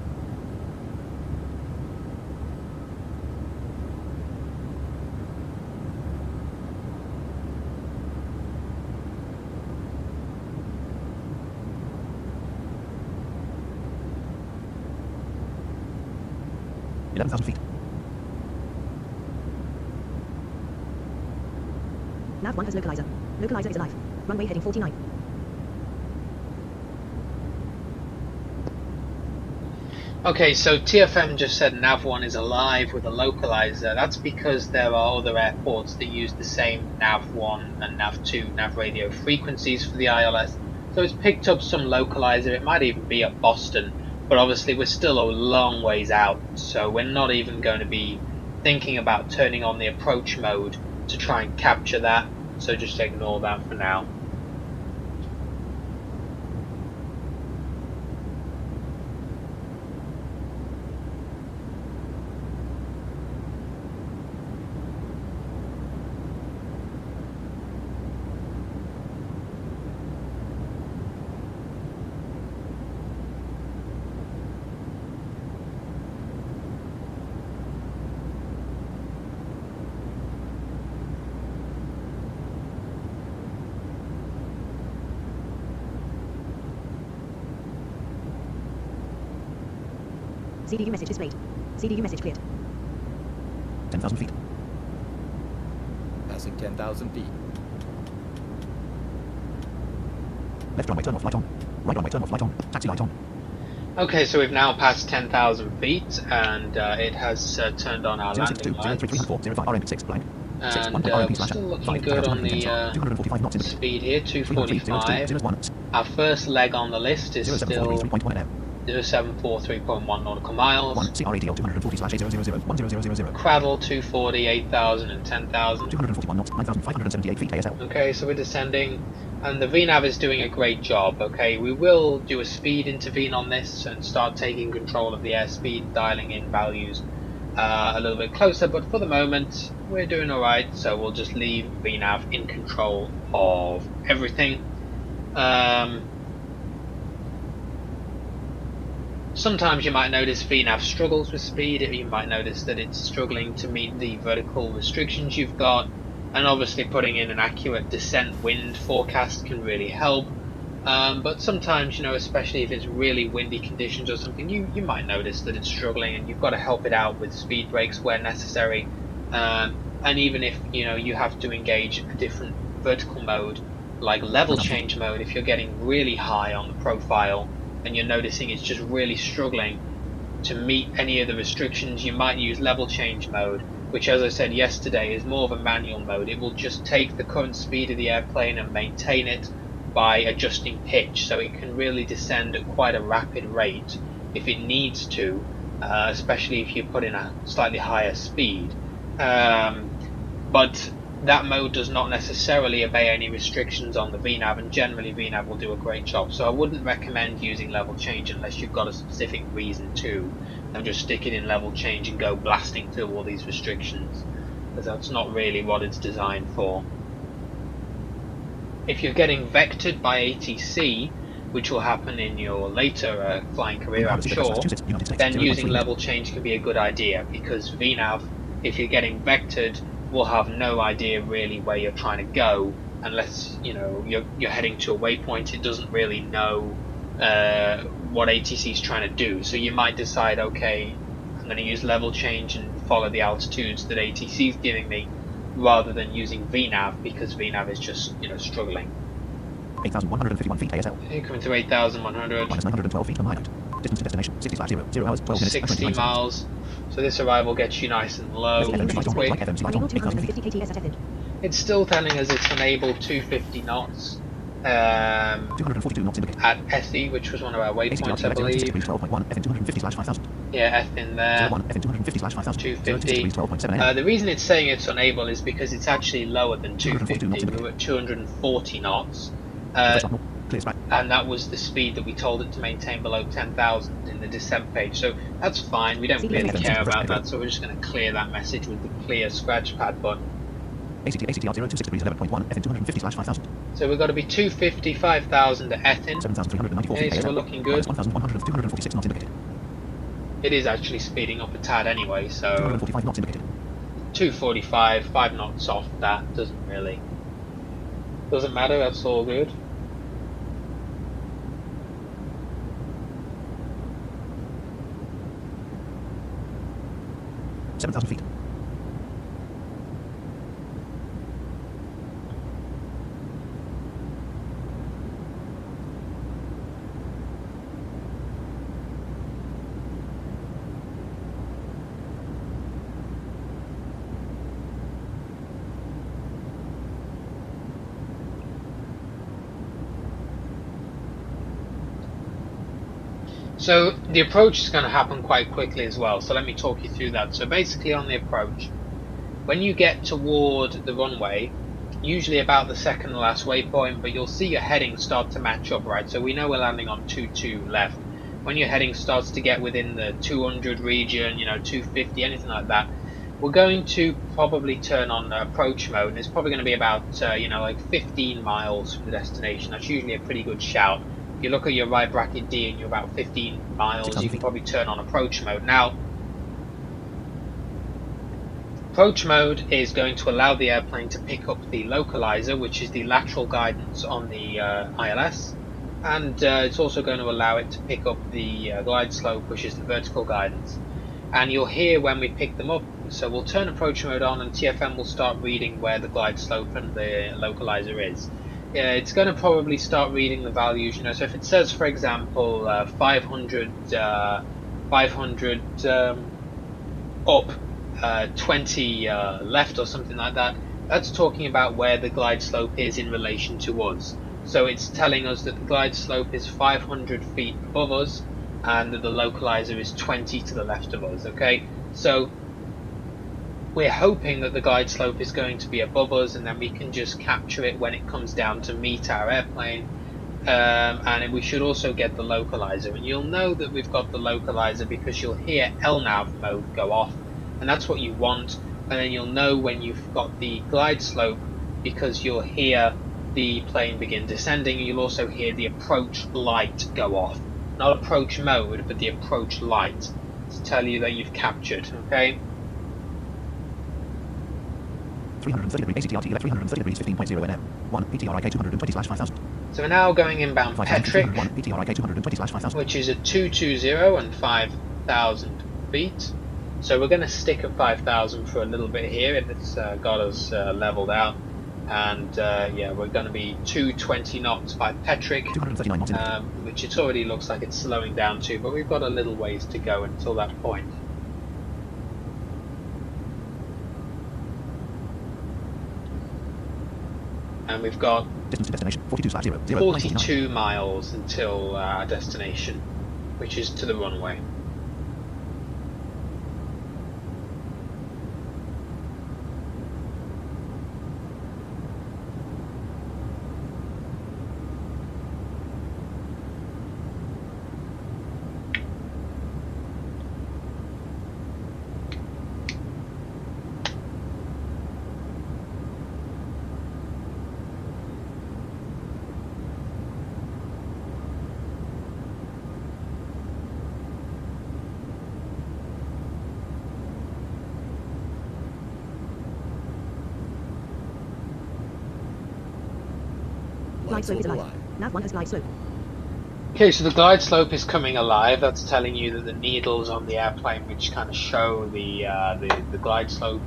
$11,000 feet. Nav 1 has localizer. Localizer is alive. Runway heading 49. Okay, so TFM just said nav1 is alive with a localizer. That's because there are other airports that use the same nav1 and nav2 nav radio frequencies for the ILS. So it's picked up some localizer. It might even be at Boston, but obviously we're still a long ways out, so we're not even going to be thinking about turning on the approach mode to try and capture that. So just ignore that for now. CDU message displayed. CDU message cleared. 10,000 feet. Passing 10,000 feet. Left runway turn off light on. Right runway turn off light on. Taxi light on. Okay, so we've now passed 10,000 feet, and it has turned on our landing 062 lights. 033 05 RM 6 blank. 6 And 1 we're RMP slash still looking 5 good on 2,100 the 245 knots indicated. speed here, 245. 313 Our first leg on the list is 0743 still 3.1 NM. 0743.1 nautical miles. 1 CRADL 240/800 Cradle 240, 8,000 and 10,000. 241 knots 9,578 feet ASL. Okay, so we're descending, and the VNav is doing a great job. Okay, we will do a speed intervene on this and start taking control of the airspeed, dialing in values a little bit closer, but for the moment we're doing alright, so we'll just leave VNav in control of everything. Sometimes you might notice VNav struggles with speed. You might notice that it's struggling to meet the vertical restrictions you've got, and obviously putting in an accurate descent wind forecast can really help. But sometimes, especially if it's really windy conditions or something, you might notice that it's struggling, and you've got to help it out with speed brakes where necessary. And even if you have to engage a different vertical mode, like level change mode, if you're getting really high on the profile and you're noticing it's just really struggling to meet any of the restrictions, you might use level change mode, which, as I said yesterday, is more of a manual mode. It will just take the current speed of the airplane and maintain it by adjusting pitch, so it can really descend at quite a rapid rate if it needs to, especially if you put in a slightly higher speed. But that mode does not necessarily obey any restrictions on the VNav, and generally VNav will do a great job. So I wouldn't recommend using level change unless you've got a specific reason to, and just stick it in level change and go blasting through all these restrictions, because that's not really what it's designed for. If you're getting vectored by ATC, which will happen in your later flying career, I'm sure, then using level change can be a good idea, because VNav, if you're getting vectored, will have no idea really where you're trying to go unless you're heading to a waypoint. It doesn't really know what ATC is trying to do, so you might decide, okay, I'm going to use level change and follow the altitudes that ATC is giving me, rather than using VNav, because VNav is just struggling. 8,151 feet ASL. You're coming through 8,100. Minus 912 feet per mile. Distance to destination 60/0 0 hours 12 minutes 60 miles. So this arrival gets you nice and low, quick. Unable 250 kts at FM. It's still telling us it's unable 250 knots. 242 knots indicated. at SE, which was one of our waypoints, I believe. 12.1, FN 250/5000. Yeah, F in there. 01, FN 250/5000. 250. 12.7 The reason it's saying it's unable is because it's actually lower than 242 knots 250. We were at 240 knots. Clear strike. And that was the speed that we told it to maintain below 10,000 in the descent page. So that's fine. We don't really care about that. So we're just going to clear that message with the clear scratch pad button. ACTR 026 degrees 11.1, FN 250/5000. So we've got to be 250, 5,000 at Ethin. 7,394 Okay, feet. so we're looking good. 1,100, 246 knots indicated. It is actually speeding up a tad anyway, so 245 knots indicated. 245, 5 knots off that doesn't matter, that's all good. Seven 7,000 feet. So the approach is going to happen quite quickly as well, so let me talk you through that. So basically on the approach, when you get toward the runway, usually about the second to last waypoint, but you'll see your heading start to match up, right? So we know we're landing on 22 left. When your heading starts to get within the 200 region, 250, anything like that, we're going to probably turn on approach mode, and it's probably going to be about, like 15 miles from the destination. That's usually a pretty good shout. If you look at your right bracket D and you're about 15 miles, you can probably turn on approach mode. Now, approach mode is going to allow the airplane to pick up the localizer, which is the lateral guidance on the ILS, and it's also going to allow it to pick up the glide slope, which is the vertical guidance. And you'll hear when we pick them up, so we'll turn approach mode on and TFM will start reading where the glide slope and the localizer is. It's going to probably start reading the values, so if it says, for example, 500 up, 20 left or something like that, that's talking about where the glide slope is in relation to us. So it's telling us that the glide slope is 500 feet above us and that the localizer is 20 to the left of us, okay? So we're hoping that the glide slope is going to be above us, and then we can just capture it when it comes down to meet our airplane. And we should also get the localizer, and you'll know that we've got the localizer because you'll hear LNAV mode go off, and that's what you want. And then you'll know when you've got the glide slope because you'll hear the plane begin descending, and you'll also hear the approach light go off. Not approach mode, but the approach light to tell you that you've captured, okay? 330 degrees ACTR 330 degrees 15.0 NM. 1 PTRIK 220/5000. So we're now going inbound Petrick, 1 PTRIK 220/5000. which is at 220 and 5,000 feet. So we're going to stick at 5,000 for a little bit here if it's got us leveled out. And yeah, we're going to be 220 knots by Petrick, 239 knots which it already looks like it's slowing down to, but we've got a little ways to go until that point. And we've got distance to destination 42/0. 42 miles until our destination, which is to the runway. Glide slope is alive. Nav 1 has glide slope. Okay, so the glide slope is coming alive. That's telling you that the needles on the airplane, which kind of show the glide slope,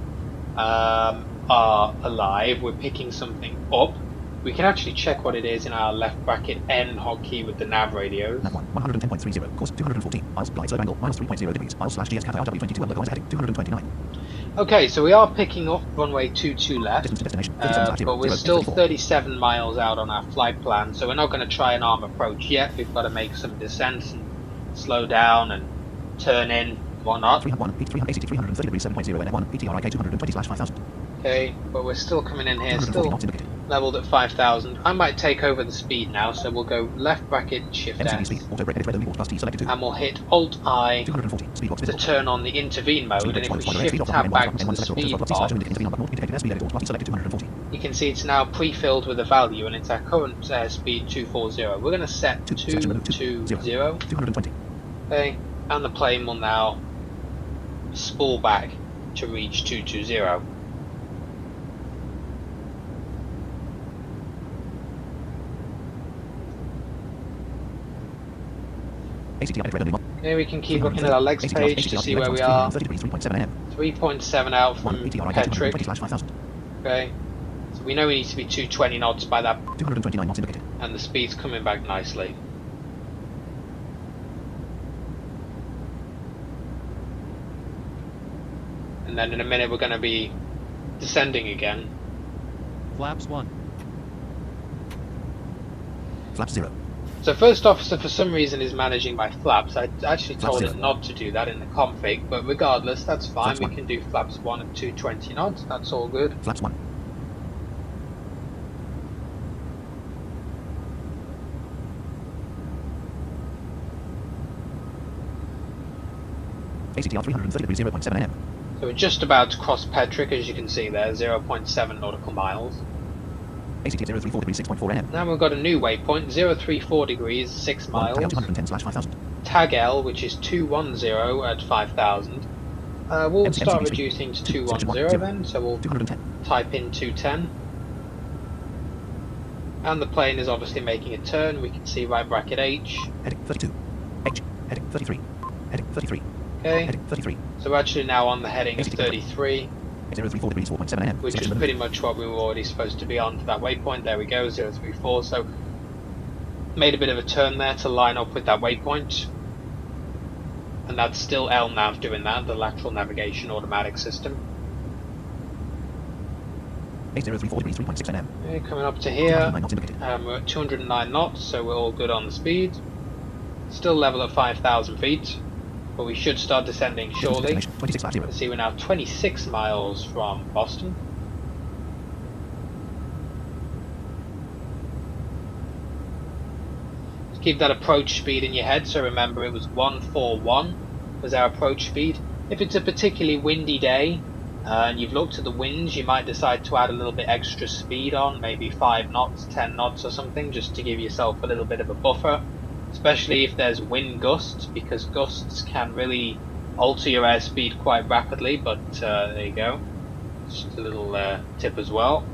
are alive. We're picking something up. We can actually check what it is in our left bracket N hotkey with the nav radios. Nav 1 110.30. Course 214 miles. Glide slope angle -3.0 degrees. Miles/GS cat IRW 22 localizer heading 229. Okay, so we are picking up runway 22 left, Distance to destination 37 but we're still 37 miles out on our flight plan, so we're not going to try an arm approach yet. We've got to make some descents and slow down and turn in, whatnot. 301, ACT 330 degrees 7.0 N1, PTRIK 220/5000. Okay, but we're still coming in here, 240 still knots indicated. leveled at 5,000. I might take over the speed now, so we'll go left bracket Shift MCD S, speed, auto brake edit red only port plus T selected 2. and we'll hit Alt I 240, speed box to visible. turn on the intervene mode, and if we Shift tab back to the speed box, you can see it's now pre-filled with a value, and it's our current speed 240. We're going to set 220. 220. Okay, and the plane will now spool back to reach 220. ACT edit red only. Okay, we can keep looking at our legs page to see where we are. 3.7 AM. 3.7 out from 1 PTRIK Petrick. 220/5000. Okay, so we know we need to be 220 knots by that, 229 knots indicated. and the speed's coming back nicely. And then in a minute we're going to be descending again. Flaps 1. Flaps 0. So first officer for some reason is managing my flaps. I actually told Flaps it zero. not to do that in the config, but regardless, that's fine. Flaps We one. can do flaps 1 at 220 knots. That's all good. Flaps 1. ACTR 330 degrees 0.7 AM. So we're just about to cross Petrick, as you can see there, 0.7 nautical miles. ACT 034 degrees 6.4 AM. Now we've got a new waypoint, 034 degrees, 6 miles. 210/5000. Tag L, which is 210 at 5,000. We'll MC start speed. reducing to Section 210 1, then, so we'll 210. type in 210. And the plane is obviously making a turn. We can see right bracket H. Heading 32. H. Heading 33. Heading 33. Okay, Heading 33. so we're actually now on the heading of 33, 034 degrees 4.7 AM. which is Selection pretty much what we were already supposed to be on for that waypoint. There we go, 034. So made a bit of a turn there to line up with that waypoint. And that's still LNAV doing that, the lateral navigation automatic system. 034 degrees 3.6 AM. Okay, coming up to here, 209 knots indicated. we're at 209 knots, so we're all good on the speed. Still level at 5,000 feet, but we should start descending shortly. Destination 26/0. Let's see, we're now 26 miles from Boston. Just keep that approach speed in your head, so remember it was 141 was our approach speed. If it's a particularly windy day, and you've looked at the winds, you might decide to add a little bit extra speed on, maybe 5 knots, 10 knots or something, just to give yourself a little bit of a buffer, especially if there's wind gusts, because gusts can really alter your airspeed quite rapidly. But there you go, just a little tip as well.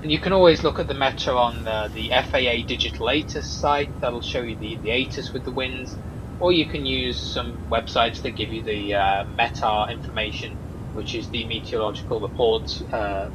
And you can always look at the META on the FAA Digital ATIS site. That'll show you the ATIS with the winds, or you can use some websites that give you the META information, which is the meteorological reports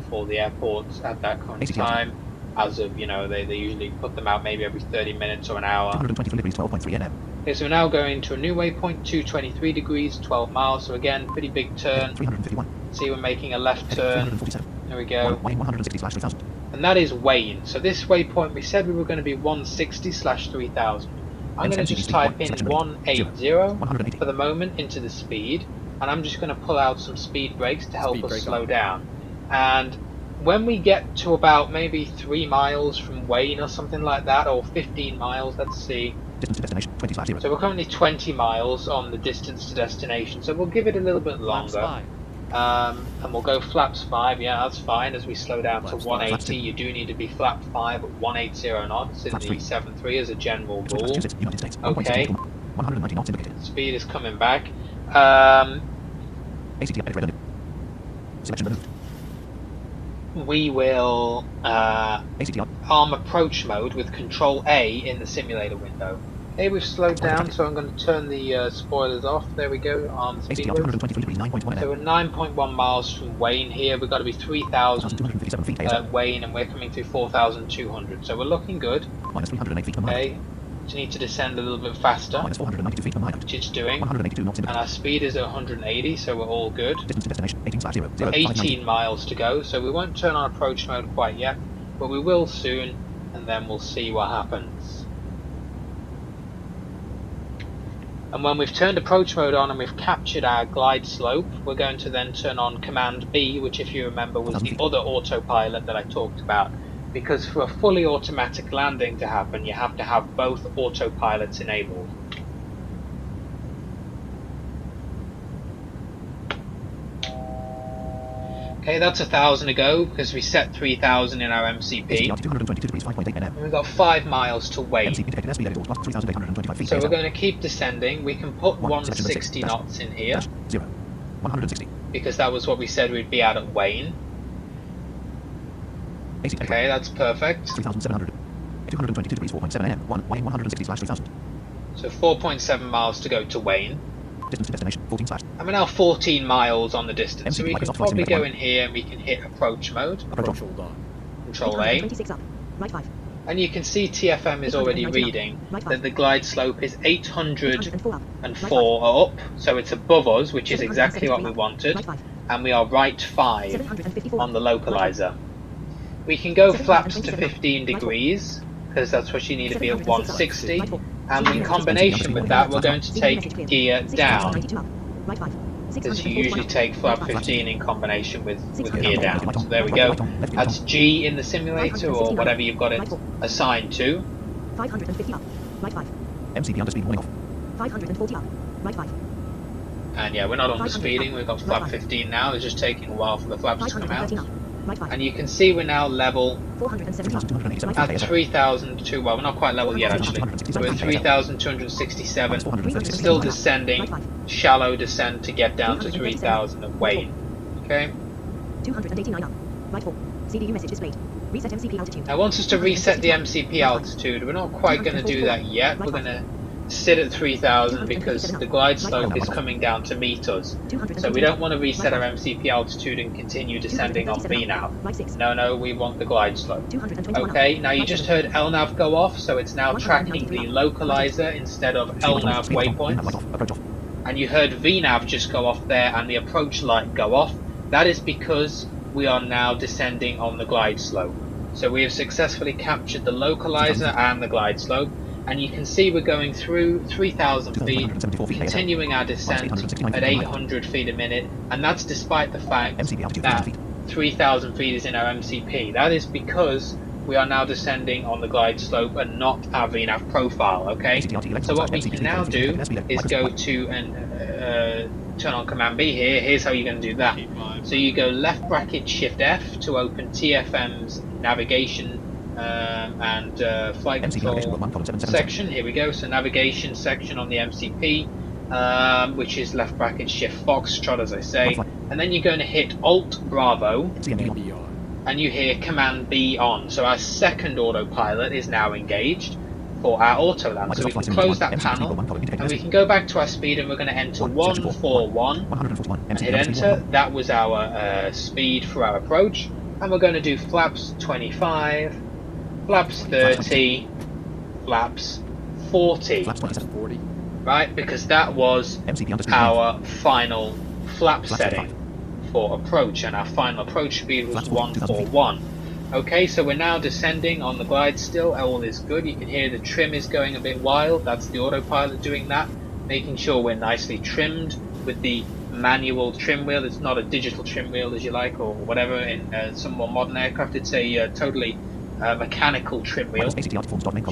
for the airports at that current time. As of, you know, they usually put them out maybe every 30 minutes or an hour. 223 degrees 12.3 AM. Okay, so we're now going to a new waypoint, 223 degrees, 12 miles. So again, pretty big turn. 351. See, we're making a left turn. 347. There we go. Wayne 160/3000. And that is Wayne. So this waypoint, we said we were going to be 160/3000. I'm going to just type in 180 for the moment into the speed, and I'm just going to pull out some speed brakes to help us slow down. And when we get to about maybe 3 miles from Wayne or something like that, or 15 miles, let's see. Distance to destination 20/0. So we're currently 20 miles on the distance to destination, so we'll give it a little bit Flaps longer. 5. And we'll go flaps 5, yeah, that's fine. As we slow down to Flaps 180, you do need to be flap 5 at 180 knots in Flaps the 3. 7.3 as a general rule. Massachusetts, United States. Okay. 190 knots indicated. Speed is coming back. ACT edit red only. Selection removed. We will ACT arm approach mode with Control A in the simulator window. Okay, we've slowed down, so I'm going to turn the spoilers off. There we go, arm ACT speed. 223 degrees 9.1 So AM. we're 9.1 miles from Wayne here. We've got to be 3,000 1,257 feet at ASM. Wayne, and we're coming through 4,200. So we're looking good. Minus 308 feet per mile. Okay, So you need to descend a little bit faster, minus 492 feet per mile. which it's doing. 182 knots in the And our speed is at 180, so we're all good. distance to destination 18/0. 18 miles to go, so we won't turn on approach mode quite yet, but we will soon, and then we'll see what happens. And when we've turned approach mode on and we've captured our glide slope, we're going to then turn on Command B, which if you remember was the other autopilot that I talked about. Because for a fully automatic landing to happen, you have to have both autopilots enabled. Okay, that's 1,000 to go, because we set 3,000 in our MCP. 222 degrees 5.8 nm. And we've got 5 miles to wait. MCP detected airspeed equals plus 3,825 feet. So we're going to keep descending. We can put 160 dash knots in here, 0. 160. because that was what we said we'd be at Wayne. AC Okay, that's perfect. 3,700. 222 degrees 4.7 nm. 160/3000. So 4.7 miles to go to Wayne. Distance to destination 14 slash. And we're now 14 miles on the distance, so MCP we like can soft flight probably simulator go in here and we can hit approach mode, Approach hold on. Control A. 26 up. Right 5. And you can see TFM is already reading that the glide slope is 804 up. 804 up, so it's above us, which is exactly what we wanted. Right 5. And we are right 5 754 on the localizer. We can go flaps to 727 15 degrees, because that's what you need to be at 160. Right 4. And in combination with that, we're going to take gear down, 692 up. Right 5. because you usually take flap 15 in combination with gear down. So there we go. That's G in the simulator, or whatever you've got it assigned to. 550 up. Right 5. MCP underspeed warning off. 540 up. Right 5. And yeah, we're not on the speeding, we've got flap 15 now, it's just taking a while for the flaps to come out. 513 up. Right 5. And you can see we're now level 470 up. 3,287 at 3,002, well we're not quite level yet actually, so we're at 3,267, still descending, shallow descent to get down to 3,000 at Wayne. Okay, 289 up. Right 4. CDU message displayed. Reset MCP altitude. now once us to reset the MCP altitude, we're not quite going to do that yet, we're going to sit at 3,000 because the glide slope is coming down to meet us. So we don't want to reset our MCP altitude and continue descending on VNAV. Right 6. No, we want the glide slope. 221 up. Okay, now you just heard LNAV go off, so it's now tracking the localizer instead of LNAV waypoints. Approach off. And you heard VNAV just go off there and the approach light go off. That is because we are now descending on the glide slope. So we have successfully captured the localizer and the glide slope. And you can see we're going through 3,000 feet, continuing our descent at 800 feet a minute, and that's despite the fact that 3,000 feet is in our MCP. That is because we are now descending on the glide slope and not our VNAV profile, okay? So what we can now do is go to and turn on Command B here. Here's how you're going to do that. So you go left bracket Shift F to open TFM's navigation and flight control section. Here we go. So navigation section on the MCP, which is left bracket Shift Foxtrot, as I say, and then you're going to hit Alt Bravo, BR. and you hear Command B on. So our second autopilot is now engaged for our auto land. So we can close that panel, and we can go back to our speed, and we're going to enter 141 and hit enter. That was our speed for our approach, and we're going to do flaps 25. Flaps 30, flaps 40, Flaps 40. right? Because that was our final flap setting for approach, and our final approach speed was 141. Okay, so we're now descending on the glide still, all is good. You can hear the trim is going a bit wild, that's the autopilot doing that, making sure we're nicely trimmed with the manual trim wheel. It's not a digital trim wheel as you like, or whatever. In some more modern aircraft it's a totally mechanical trim wheel, which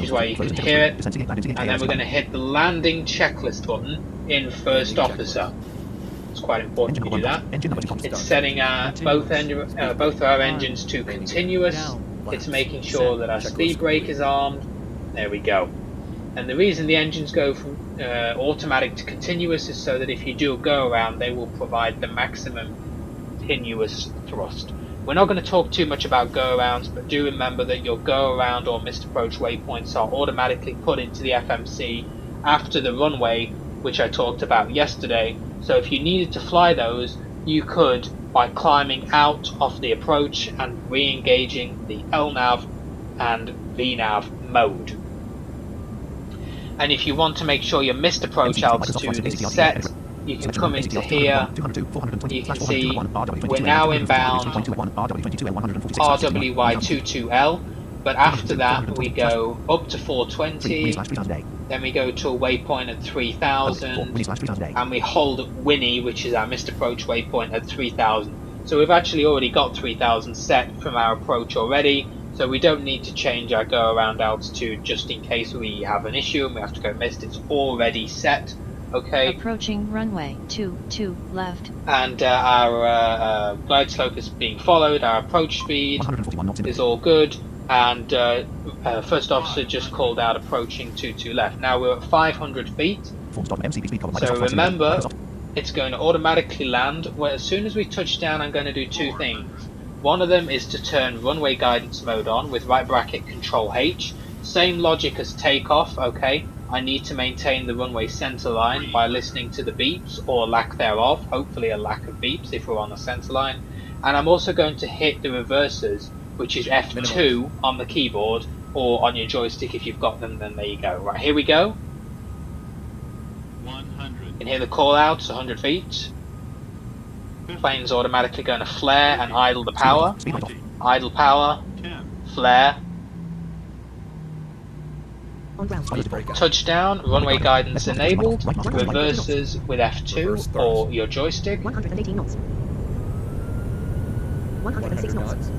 is why you can hear it. And then we're going to hit the landing checklist button in first officer. It's quite important to do that. It's setting both of our engines to continuous. It's making sure that our speed brake is armed. There we go. And the reason the engines go from automatic to continuous is so that if you do a go around, they will provide the maximum continuous thrust. We're not going to talk too much about go-arounds, but do remember that your go-around or missed approach waypoints are automatically put into the FMC after the runway, which I talked about yesterday. So if you needed to fly those, you could by climbing out of the approach and re-engaging the LNAV and VNAV mode. And if you want to make sure your missed approach altitude is set, you can come into here. You can see we're now inbound RWY22L, but after that we go up to 420, then we go to a waypoint at 3000, and we hold Winnie, which is our missed approach waypoint, at 3000. So we've actually already got 3000 set from our approach already, so we don't need to change our go around altitude just in case we have an issue and we have to go missed. It's already set. Okay. Approaching runway 22 left. And our glide slope is being followed. Our approach speed is all good. And first officer just called out approaching 22 left. Now we're at 500 feet. So remember, it's going to automatically land. Well, as soon as we touch down, I'm going to do two things. One of them is to turn runway guidance mode on with right bracket control H. Same logic as takeoff, okay? I need to maintain the runway center line by listening to the beeps or lack thereof, hopefully a lack of beeps if we're on the center line. And I'm also going to hit the reversers, which is F2 on the keyboard or on your joystick if you've got them, then there you go. Right, here we go. 100. You can hear the call outs, 100 feet. Plane's automatically going to flare and idle the power. 20. Idle power, 10. flare. On ground. Touchdown, runway guidance enabled, reversers with F2 or your joystick. 118 knots. 106 knots.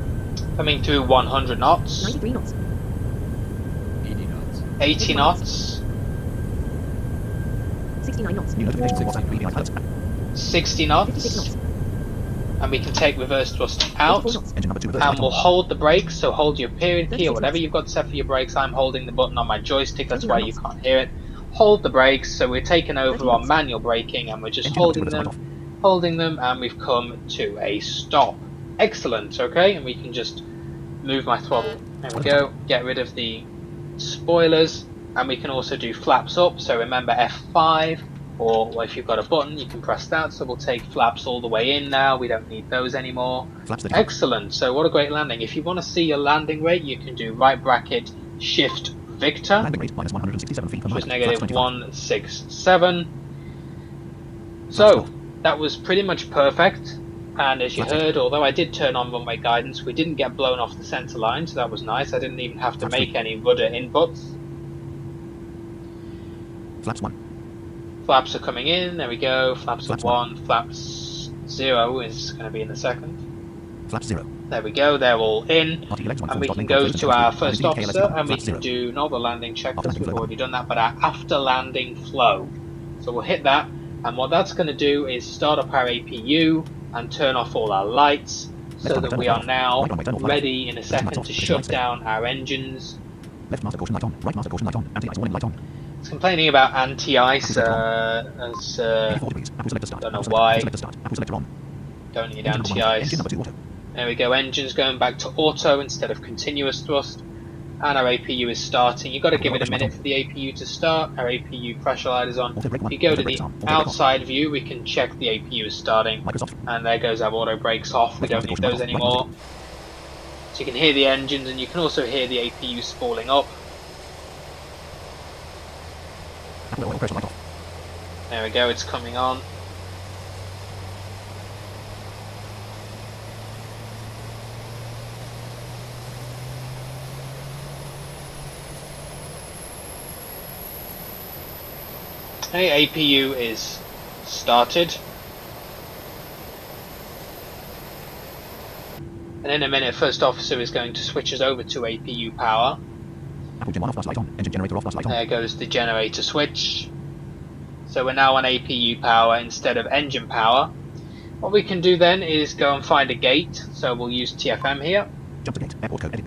Coming through 100 knots, 93 knots. 80 knots. 80 knots, 69 knots. 60 56 knots, knots. and we can take reverse thrust out. 84 knots. And we'll hold the brakes, so hold your period key or whatever you've got set for your brakes. I'm holding the button on my joystick, that's why you can't hear it. Hold the brakes, so we're taking over on manual braking and we're just holding them, and we've come to a stop. Excellent, okay, and we can just move my throttle. There we go, get rid of the spoilers, and we can also do flaps up, so remember F5, or if you've got a button you can press that, so we'll take flaps all the way in now, we don't need those anymore. Excellent, so what a great landing. If you want to see your landing rate, you can do right bracket shift Victor, which is negative 167. So that was pretty much perfect, and as you heard, although I did turn on runway guidance, we didn't get blown off the center line, so that was nice. I didn't even have to make any rudder inputs. Flaps 1. Flaps are coming in, there we go, flaps are 1, flaps 0 is going to be in a second. Flaps 0. There we go, they're all in, and we can go to our first officer and we can do not the landing checklist, we've already done that, but our after landing flow. So we'll hit that, and what that's going to do is start up our APU and turn off all our lights, so that we are now ready in a second to shut down our engines. Left master caution light on. Right master caution light on. Anti-ice warning light on. It's complaining about anti-ice, as don't know why. Don't need anti-ice. There we go, engines going back to auto instead of continuous thrust, and our APU is starting. You've got to give it a minute for the APU to start. Our APU pressure light is on. If you go to the outside view, we can check the APU is starting, and there goes our auto brakes off. We don't need those anymore. So you can hear the engines, and you can also hear the APU spooling up. There we go, it's coming on. Okay, APU is started. And in a minute, first officer is going to switch us over to APU power. There goes the generator switch. So we're now on APU power instead of engine power. What we can do then is go and find a gate. So we'll use TFM here.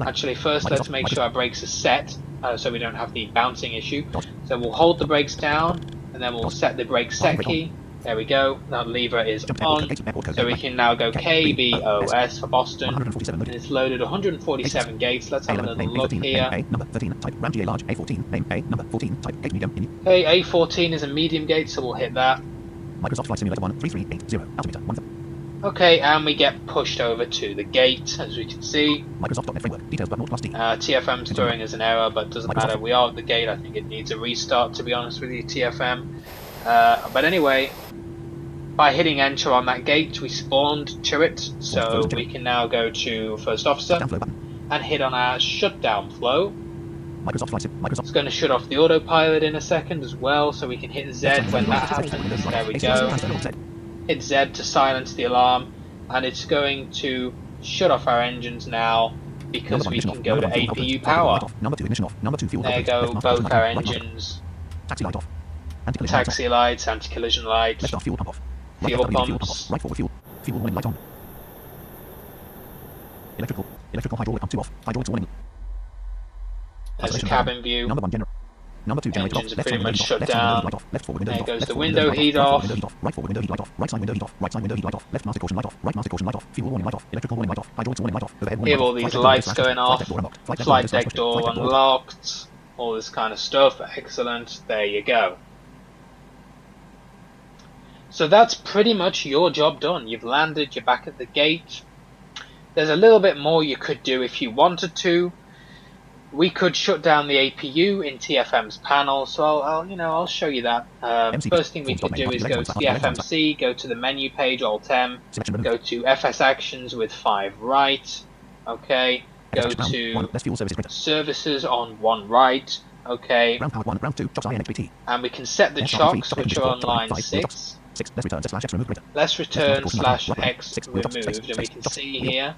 Actually, first let's make sure our brakes are set, so we don't have the bouncing issue. So we'll hold the brakes down, and then we'll set the brake set key. There we go, that lever is on, so we can now go KBOS for Boston, and it's loaded 147 gates. Let's have a little look here. Okay, A14 is a medium gate, so we'll hit that. Microsoft Flight Simulator 13380, altimeter 1. Okay, and we get pushed over to the gate, as we can see. Microsoft.NET Framework. Details button plus D. TFM's throwing us an error, but doesn't matter. We are at the gate. I think it needs a restart, to be honest with you, TFM. But anyway, by hitting enter on that gate, we spawned to it, so we can now go to First Officer and hit on our shutdown flow. It's going to shut off the autopilot in a second as well, so we can hit Z when that happens. There we go. Hit Z to silence the alarm, and it's going to shut off our engines now because we can go to APU power. There go both our engines. Taxi lights, anti-collision lights, fuel pumps. Right forward fuel warning light on. Electrical hydraulic pump 2 off. Hydraulics warning. There's a cabin view. Number 2 generator Engines off. are pretty much shut down. Left forward window There heat goes off. the window heat off. Right forward window heat light off. Right side window heat off. Right side window heat light off. Left master caution light off. Right master caution light off. Fuel warning light off. Electrical warning light off. Hydraulics warning light off. Overhead warning Here light all off. these lights going off. Flight deck door unlocked. All this kind of stuff. Excellent. There you go. So that's pretty much your job done. You've landed. You're back at the gate. There's a little bit more you could do if you wanted to. We could shut down the APU in TFM's panel, so I'll show you that. First thing we could do is go to the FMC, go to the menu page, Alt-M, go to FS Actions with 5 right, okay, go to Services on 1 right, okay, and we can set the chocks, which are on line 6. Let's return /x removed, and we can see here,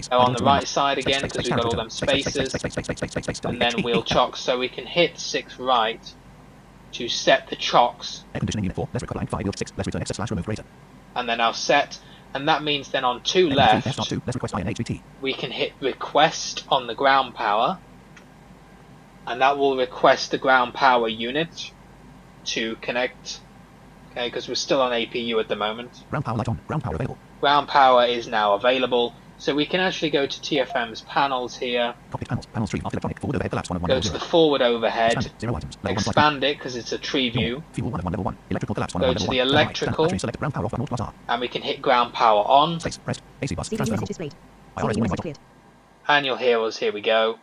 now on the right side again, because we've got all them spaces, and then wheel chocks, so we can hit 6 right to set the chocks, and then I'll set, and that means then on 2 left, we can hit request on the ground power, and that will request the ground power unit to connect. Okay, because we're still on APU at the moment. Ground power light on. Ground power available. Ground power is now available, so we can actually go to TFM's panels here. Panels 3 electronic. Forward overhead collapse 1 Go to the forward overhead. Expand, expand it because it's a tree view. Fuel 1 level 1. Electrical collapse 1 Go to the electrical. Select ground power off Alt plus R. And we can hit ground power on. Space pressed. AC bus. CDU message displayed. CDU message cleared. And you'll hear us. Here we go.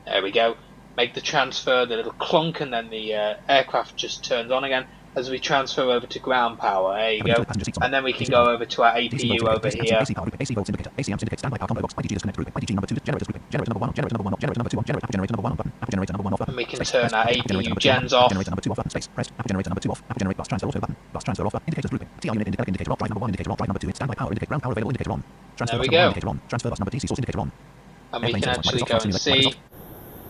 There we go. Make the transfer, the little clunk, and then the aircraft just turns on again as we transfer over to ground power. There you go. And then we can go over to our APU over here. AC volts indicator. AC amps indicate standby power combo box. IDG disconnect group. IDG number 2 generators grouping. Generator number 1 generator number 1 generator number 2 generator generator number 1 button. Generator number 1 off button. And we can turn our APU gens off. Generator number 2 off button. Space pressed. Generator number 2 off. Generator bus transfer auto button. Bus transfer off. Indicators grouping. TR unit indicator off. Right number 1 indicator off. Right number 2 hit standby power indicate ground power available indicator on. Transfer bus number 1 indicator on. Transfer bus number DC source indicator on. And we can actually go and see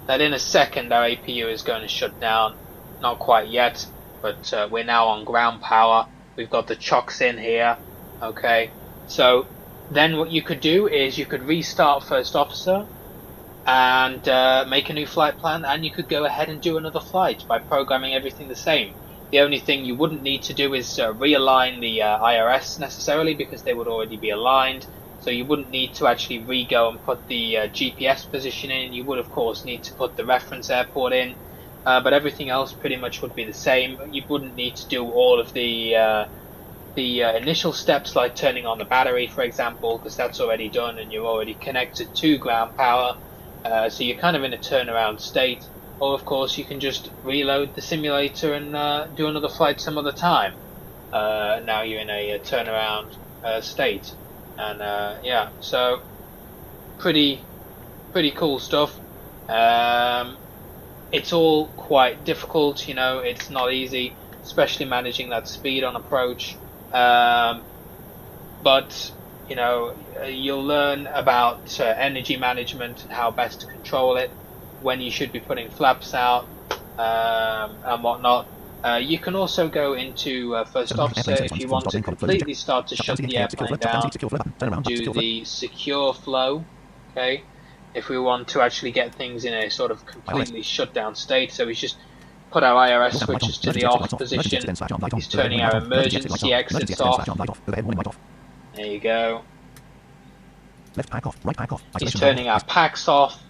that in a second our APU is going to shut down. Not quite yet, but we're now on ground power. We've got the chocks in here. Okay, so then what you could do is you could restart First Officer and make a new flight plan, and you could go ahead and do another flight by programming everything the same. The only thing you wouldn't need to do is realign the IRS necessarily, because they would already be aligned. So you wouldn't need to actually re-go and put the GPS position in. You would, of course, need to put the reference airport in. But everything else pretty much would be the same. You wouldn't need to do all of the initial steps, like turning on the battery, for example, because that's already done and you're already connected to ground power. So you're kind of in a turnaround state. Or, of course, you can just reload the simulator and do another flight some other time. Now you're in a turnaround state. And yeah, so pretty cool stuff. It's all quite difficult, you know, it's not easy, especially managing that speed on approach. But you know, you'll learn about energy management and how best to control it, when you should be putting flaps out and whatnot. You can also go into First Officer if you want to completely start to shut the airplane down, do the secure flow, okay, if we want to actually get things in a sort of completely shut down state. So we just put our IRS switches to the off position, he's turning our emergency exits off, there you go, he's turning our packs off,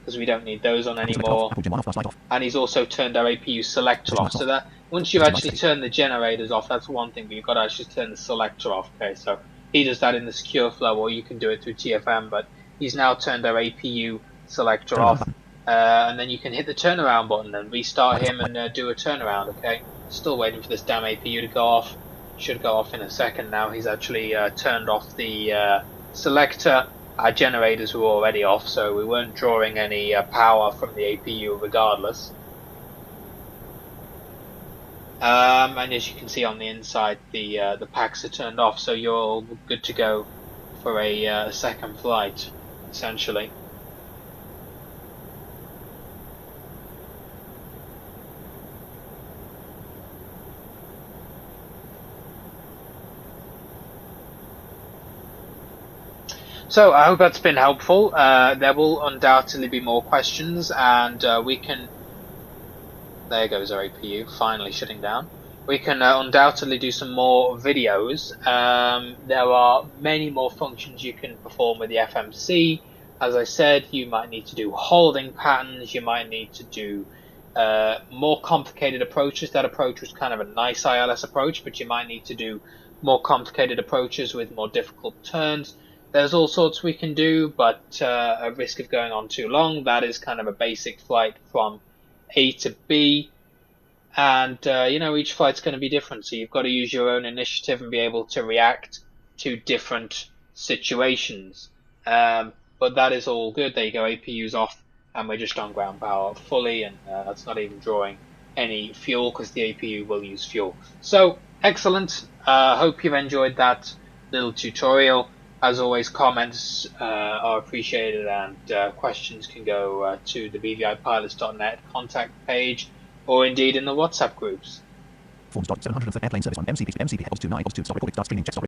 because we don't need those on Apple select anymore. off. Apple Gen 1 off. Flash light off. And he's also turned our APU selector off. So that once you've actually turned the generators off, that's one thing, but you've got to actually turn the selector off. Okay, so he does that in the secure flow, or you can do it through TFM, but he's now turned our APU selector off. And then you can hit the turnaround button and restart him and do a turnaround. Okay, still waiting for this damn APU to go off. Should go off in a second now. He's actually turned off the selector. Our generators were already off, so we weren't drawing any power from the APU regardless. And as you can see on the inside, the packs are turned off, so you're all good to go for a second flight, essentially. So I hope that's been helpful. There will undoubtedly be more questions, and we can... There goes our APU, finally shutting down. We can undoubtedly do some more videos. There are many more functions you can perform with the FMC. As I said, you might need to do holding patterns, you might need to do more complicated approaches. That approach was kind of a nice ILS approach, but you might need to do more complicated approaches with more difficult turns. There's all sorts we can do, but at risk of going on too long, that is kind of a basic flight from A to B. And, you know, each flight's going to be different, so you've got to use your own initiative and be able to react to different situations. But that is all good. There you go, APU's off, and we're just on ground power fully, and that's not even drawing any fuel, because the APU will use fuel. So, excellent. Hope you've enjoyed that little tutorial. As always, comments are appreciated, and questions can go to the bvipilots.net contact page, or indeed in the WhatsApp groups. Forms.730 airplane service on MCP equals 2 9 equals 2. Stop recording. Start streaming. Check stop.